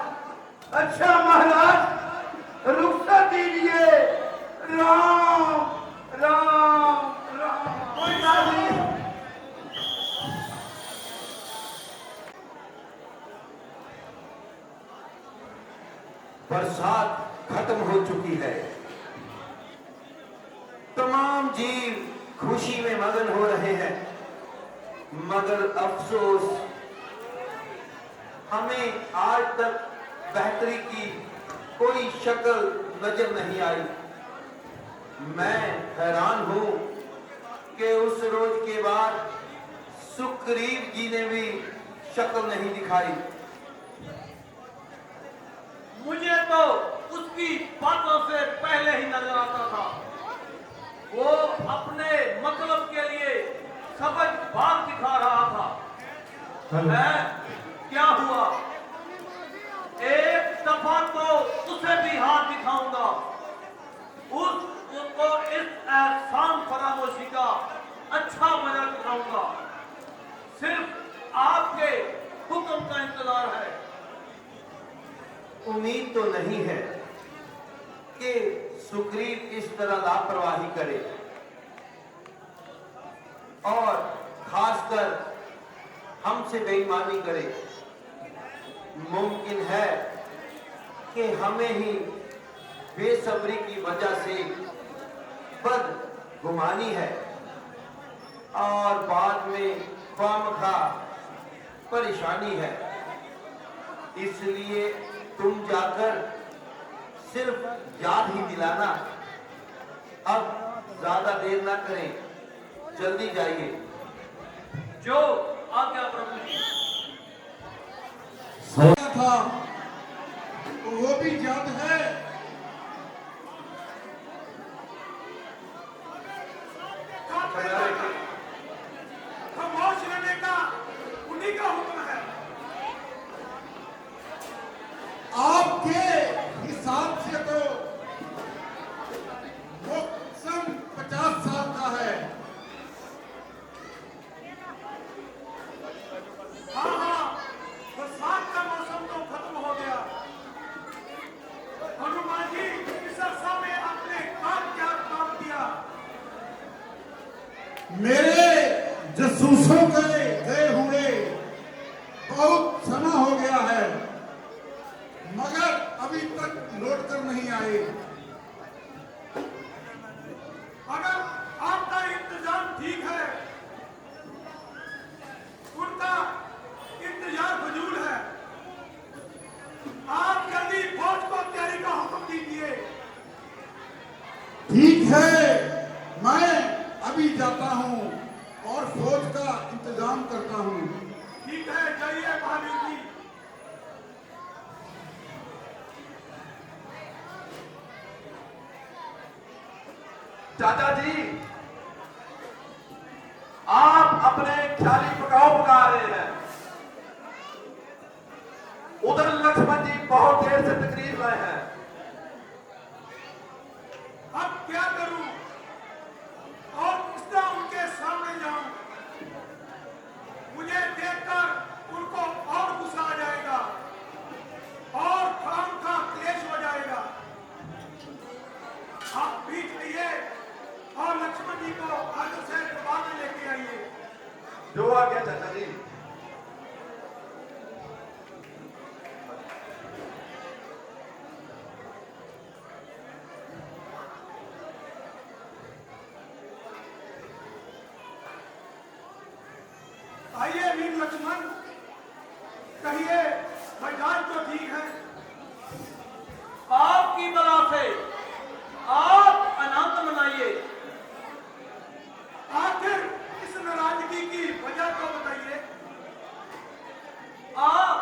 अच्छा महाराज, रुखसत दीजिए। राम राम राम। बरसात खत्म हो चुकी है। तमाम जीव खुशी में मगन हो रहे हैं, मगर अफसोस हमें आज तक बेहतरी की कोई शक्ल नजर नहीं आई। मैं हैरान हूं कि उस रोज के बाद सुग्रीव जी ने भी शक्ल नहीं दिखाई। मुझे तो उसकी बातों से पहले ही नजर आता था, वो अपने मतलब के लिए सबक बात दिखा रहा था। मैं क्या हुआ, एक दफा तो उसे भी हाथ दिखाऊंगा, उसको इस एहसान फरामोशी का अच्छा मजा चुकाऊंगा। सिर्फ आपके हुक्म का इंतजार है। उम्मीद तो नहीं है कि सुग्रीव इस तरह लापरवाही करे, और खासकर हमसे बेईमानी करे। मुमकिन है कि हमें ही बेसब्री की वजह से बदगुमानी है और बाद में खामखा परेशानी है। इसलिए तुम जाकर सिर्फ याद ही दिलाना। अब ज्यादा देर ना करें, जल्दी जाइए। जो आज्ञा प्रभु जी। सोया था वो भी याद है। खामोश रहने का उन्हीं का हुक्म है। आपके हिसाब से तो वो सन 50 साल का है। हाँ हाँ, बरसात का मौसम तो खत्म हो गया। हनुमान जी, इस अरसा में आपने क्या काम किया? मेरे जसूसों के गए हुए बहुत समय हो गया है, मगर अभी तक लौट कर नहीं आए। अगर आपका इंतजाम ठीक है, उनका इंतजार फजूल है। आप जल्दी फौज को तैयारी का हुक्म दीजिए। ठीक है, मैं अभी जाता हूँ और फौज का इंतजाम करता हूँ। ठीक है, जाइए महावीर जी। चाचा जी, आप अपने ख्याली पकाओ पका रहे हैं। उधर लक्ष्मण जी बहुत देर से तकलीफ में हैं। अब क्या करूं और किस तरह उनके सामने जाऊं? मुझे देखकर उनको और गुस्सा आ जाएगा और काम का क्लेश हो जाएगा। आप भी जाइए और लक्ष्मण जी को आगे से दरबार में लेके आइए। जो आ गया चाचा जी। आइए वीर लक्ष्मण, कहिए बजाज तो ठीक है। आपकी बला से आप आनंद मनाइए। आखिर इस नाराजगी की वजह तो बताइए। आप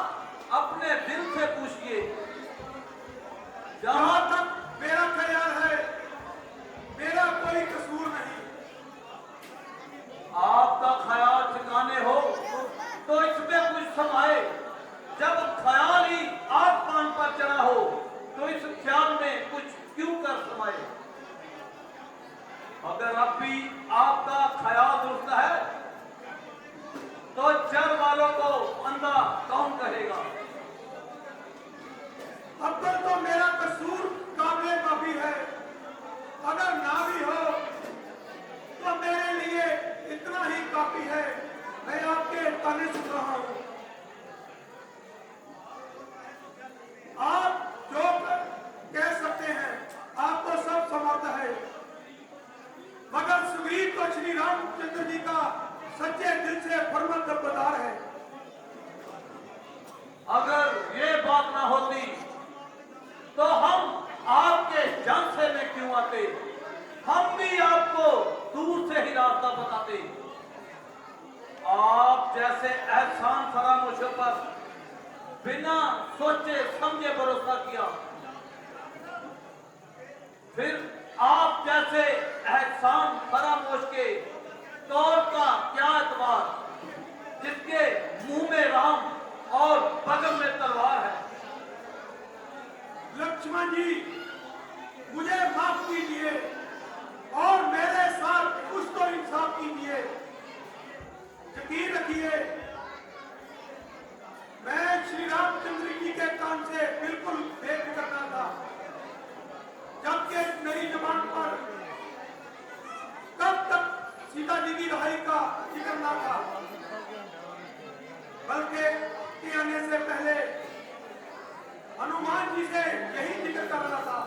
अपने दिल से पूछिए। जहां जहां तक मेरा ख्याल है, मेरा कोई कसूर नहीं। आपका ख्याल ठिकाने हो तो इसमें कुछ समाए। जब ख्याल ही आसमान पर चढ़ा हो तो इस ख्याल में कुछ क्यों कर समाए। अगर अब भी आपका ख्याल दुरुस्त है श्री रामचंद्र जी का सच्चे दिल से फर्माबरदार है। अगर ये बात ना होती तो हम आपके झांसे में क्यों आते? हम भी आपको दूर से ही रास्ता बताते। आप जैसे एहसान फरामोशों पर बिना सोचे समझे भरोसा किया, फिर आप जैसे एहसान फरामोश के तौर का क्या एतबार, जिसके मुंह में राम और बगल में तलवार है। लक्ष्मण जी, मुझे माफ कीजिए और मेरे साथ कुछ तो इंसाफ कीजिए। यकीन रखिए, मैं श्री रामचंद्र जी के काम से बिल्कुल बेफिक्र न था, जबकि मेरी जबान पर तब तक सीता जी की रहाई का जिक्र न था, बल्कि के आने से पहले हनुमान जी से यही जिक्र कर रहा था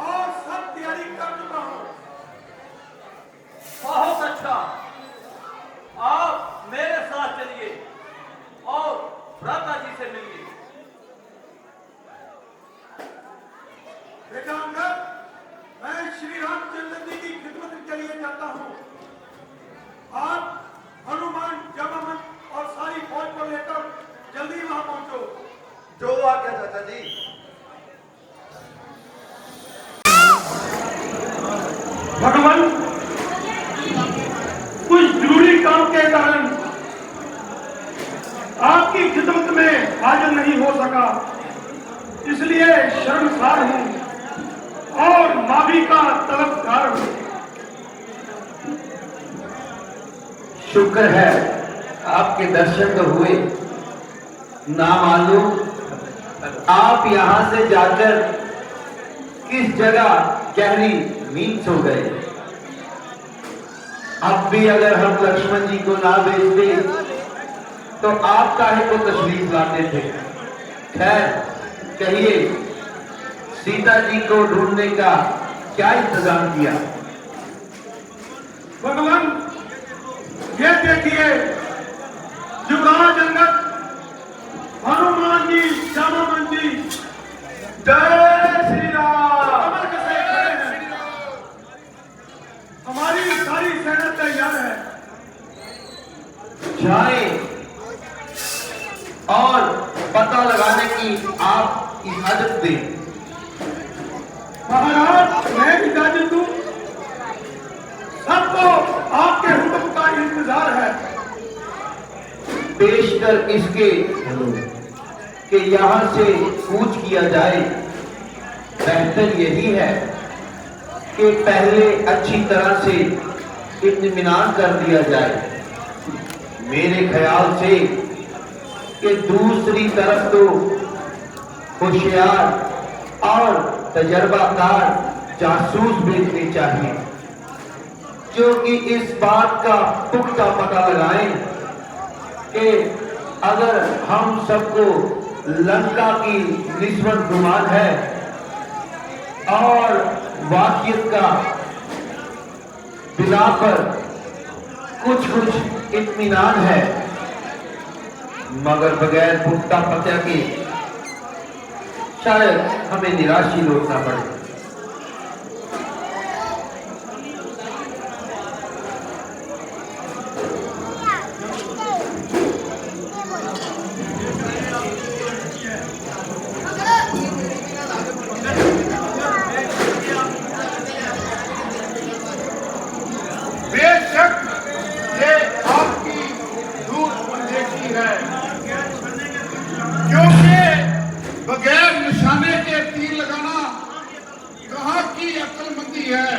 और सब तैयारी कर चुका हूं। बहुत अच्छा, आप मेरे साथ चलिए और भ्राता जी से मिलिए। बेटा अंगद, मैं श्री रामचंद्र जी की खिदमत के लिए जाता हूं। आप हनुमान, जमामन और सारी फौज को लेकर जल्दी वहां पहुंचो। जो आज्ञा चाचा जी। भगवान, कुछ जरूरी काम के कारण आपकी खिदमत में हाजिर नहीं हो सका, इसलिए शर्मसार हूं और माफी का तलबगार हूं। शुक्र है आपके दर्शन तो हुए। ना मालूम आप यहां से जाकर किस जगह गहरी नींद सो गए। अब भी अगर हम लक्ष्मण जी को ना भेजते तो आप काहे को तशरीफ लाते थे। खैर, कहिए सीता जी को ढूंढने का क्या इंतजाम किया? भगवान, ये देखिए, युवराज अंगद, हनुमान जी, जामामन जी, जय श्री राम कमर कसे खड़े हैं। हमारी सारी सेना तैयार है। जाएं और पता लगाने की आप इजाजत दें। महाराज, मैं इजाजत दूं? सबको आपके हुक्म का इंतजार है। पेशकर इसके कि यहां से कूच किया जाए। बेहतर यही है कि पहले अच्छी तरह से इत्मीनान कर दिया जाए। मेरे ख्याल से कि दूसरी तरफ तो होशियार और तजर्बाकार जासूस भेजने चाहिए, जो कि इस बात का पुख्ता पता लगाएं कि अगर हम सबको लंका की निस्बत गुमान है और वाक़ियत का बिना पर कुछ इत्मीनान है, मगर बगैर पुख्ता पता के शायद हमें निराश ही लौटना पड़े। बेशक ये आपकी दूर अंदेशी है, क्योंकि बगैर निशाने के तीर लगाना कहाँ की अक्लमंदी है,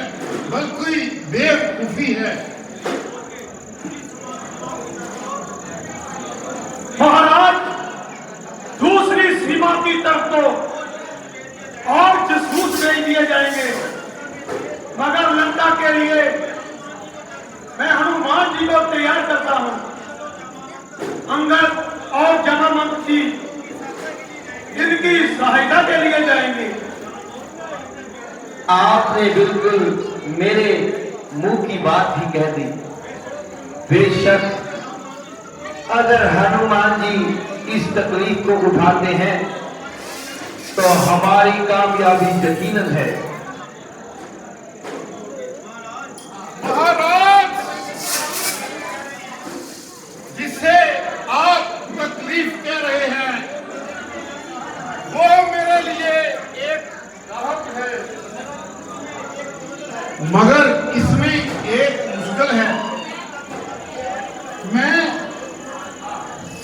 बल्कि बेवकूफी है। महाराज, दूसरी सीमा की तरफ तो और जासूस भेज दिए जाएंगे, मगर लंका के लिए मैं हनुमान जी को तैयार करता हूं। अंगद और जमामन जी इनकी सहायता के लिए जाएंगे। आपने बिल्कुल मेरे मुंह की बात ही कह दी। बेशक अगर हनुमान जी इस तकलीफ को उठाते हैं तो हमारी कामयाबी यकीनन है। महाराज, जिसे आप तकलीफ कह रहे हैं वो मेरे लिए एक राहत है, मगर इसमें एक मुश्किल है। मैं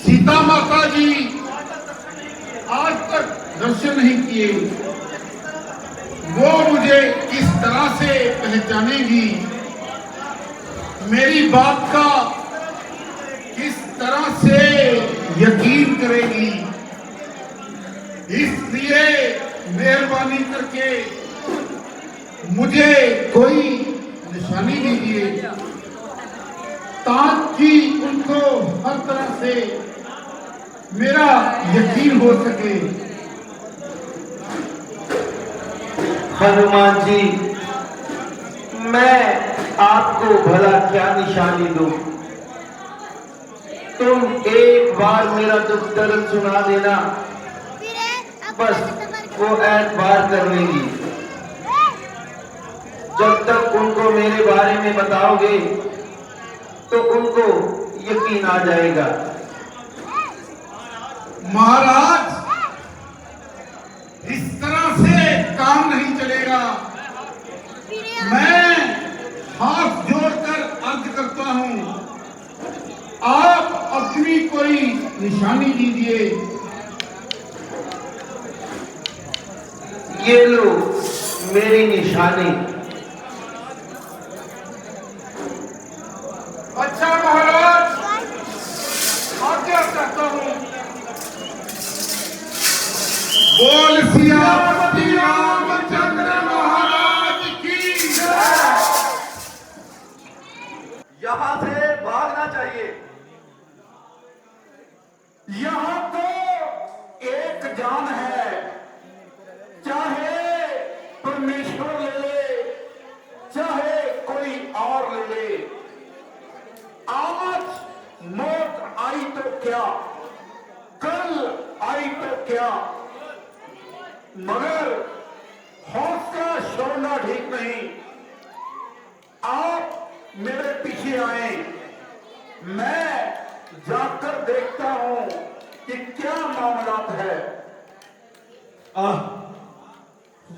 सीता माता जी आज तक दर्शन नहीं किए, वो मुझे किस तरह से पहचानेगी, मेरी बात का किस तरह से यकीन करेगी। इसलिए मेहरबानी करके मुझे कोई निशानी दीजिए ताकि उनको हर तरह से मेरा यकीन हो सके। हनुमान जी, मैं आपको भला क्या निशानी दूं? तुम एक बार मेरा दुख दर्द सुना देना, बस वो एतबार कर लेंगी। जब तक उनको मेरे बारे में बताओगे तो उनको यकीन आ जाएगा। महाराज, इस तरह से काम नहीं चलेगा। मैं हाथ जोड़कर अर्ज करता हूं, आप अपनी कोई निशानी दीजिए। ये लो मेरी निशानी। अच्छा महाराज, आज्ञा करता हूं। बोल सियापति रामचंद्र महाराज की जय। यहाँ से भागना चाहिए। यहाँ तो एक जान है, चाहे परमेश्वर ले ले, चाहे कोई और ले ले। आज मौत आई तो क्या, कल आई तो क्या, मगर हौसला छोड़ना ठीक नहीं। आप मेरे पीछे आए, मैं जाकर देखता हूं कि क्या मामला है। आह,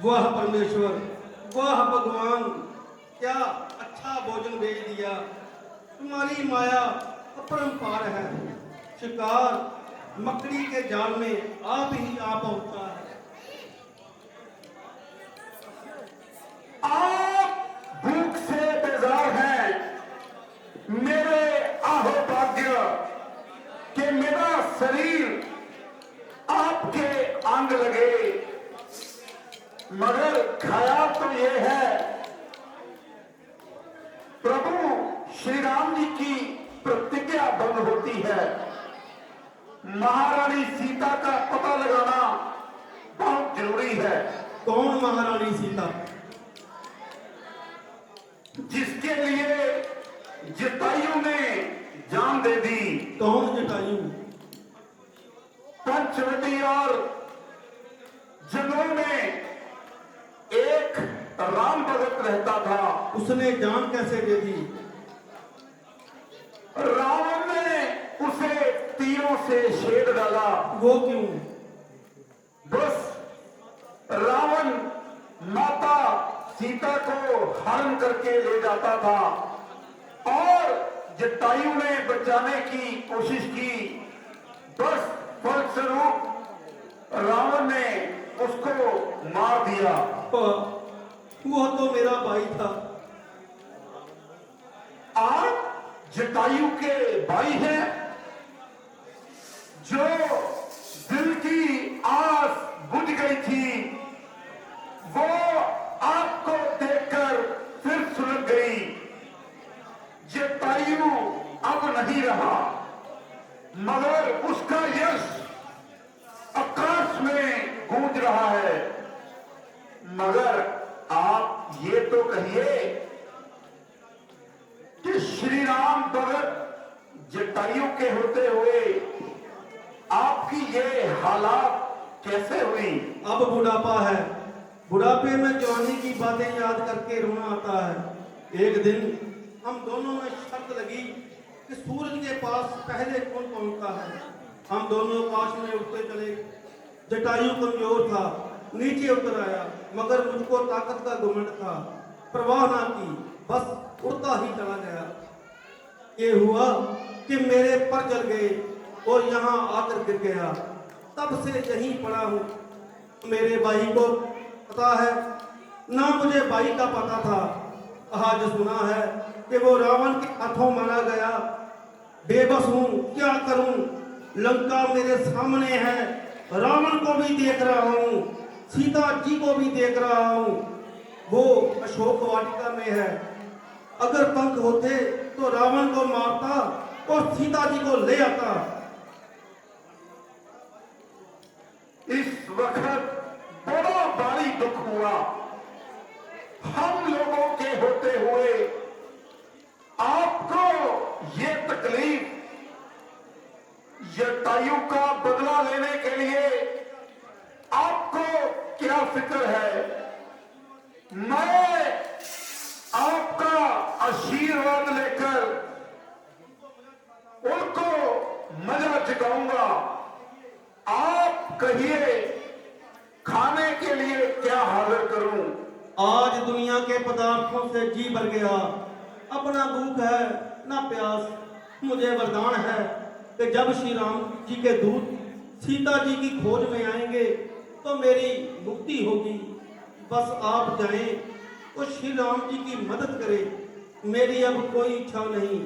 वाह परमेश्वर, वाह भगवान, क्या अच्छा भोजन भेज दिया। तुम्हारी माया अपरंपार है। शिकार मकड़ी के जाल में आप ही आ पहुंचा है। आप भूख से बेजार हैं। मेरे आहो भाग्य कि मेरा शरीर आपके अंग लगे, मगर ख्याल तो ये है प्रभु श्री राम जी की प्रतिज्ञा भंग होती है। महारानी सीता का पता लगाना बहुत जरूरी है। कौन महारानी सीता? जिसके लिए जटायु ने जान दे दी। कौन जटायु? पंचवटी और जंगलों में एक राम भगत रहता था। उसने जान कैसे दे दी? रावण ने उसे तीरों से छेद डाला। वो क्यों? बस रावण माता सीता को हरण करके ले जाता था और जटायु ने बचाने की कोशिश की। बस फलस्वरूप रावण ने उसको मार दिया। वो तो मेरा भाई था। आप जटायु के भाई हैं, जो दिल की आस बुझ गई थी वो आपको देखकर फिर सुलग गई। जटायु अब नहीं रहा, मगर उसका यश आकाश में गूंज रहा है। मगर आप ये तो कहिए के होते हुए आपकी ये हालात कैसे हुई? अब बुढ़ापा है, बुढ़ापे में जवानी की बातें याद करके रोना आता है। एक दिन हम दोनों में शर्त लगी कि सूरज के पास पहले कौन पहुंचता है। हम दोनों आकाश में उड़ते चले। जटायु कमजोर था, नीचे उतर आया, मगर मुझको ताकत का घमंड था। परवाह ना की, बस उड़ता ही चला गया। ये हुआ कि मेरे पर जल गए और यहाँ आकर गिर गया। तब से यहीं पड़ा हूँ। मेरे भाई को पता है ना, मुझे भाई का पता था। आज सुना है कि वो रावण के हाथों मारा गया। बेबस हूँ, क्या करूँ? लंका मेरे सामने है, रावण को भी देख रहा हूँ, सीता जी को भी देख रहा हूँ। वो अशोक वाटिका में है। अगर पंख होते तो रावण को मारता और सीता जी को ले आता। इस वक्त बड़ा भारी दुख हुआ। हम लोगों के होते हुए आपको ये तकलीफ, जटायु का बदला लेने के लिए आपको क्या फिक्र है? मैं आपका आशीर्वाद लेकर उनको मजा चुकाऊंगा। आप कहिए, खाने के लिए क्या हाजिर करूं? आज दुनिया के पदार्थों से जी भर गया, अपना भूख है ना प्यास। मुझे वरदान है कि जब श्री राम जी के दूत सीता जी की खोज में आएंगे तो मेरी मुक्ति होगी। बस आप जाएं तो श्री राम जी की मदद करें। मेरी अब कोई इच्छा नहीं,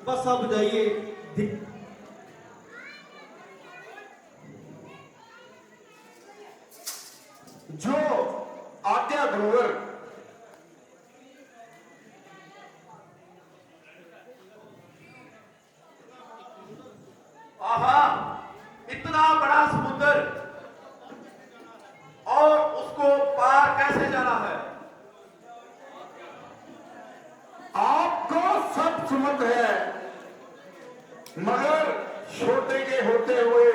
बस अब जाइए। जो आज्ञा गुरुवर। आहा, इतना बड़ा समुद्र और उसको पार कैसे जाना है? आपको सब सुमत है, मगर छोटे के होते हुए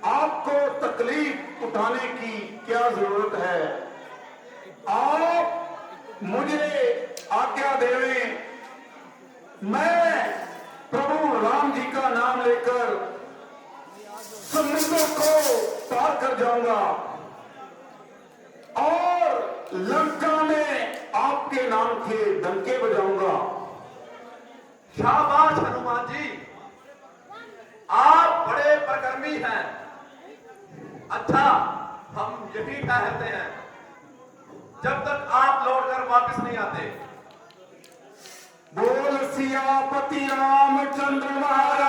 आपको तकलीफ उठाने की क्या जरूरत है? आप मुझे आज्ञा देवें, मैं प्रभु राम जी का नाम लेकर समुद्र को पार कर जाऊंगा और लंका में आपके नाम के डंके बजाऊंगा। शाबाश हनुमान जी, आप बड़े परकर्मी हैं। अच्छा, हम यही कहते हैं जब तक आप लौटकर वापस नहीं आते। बोल सियापति रामचंद्र महाराज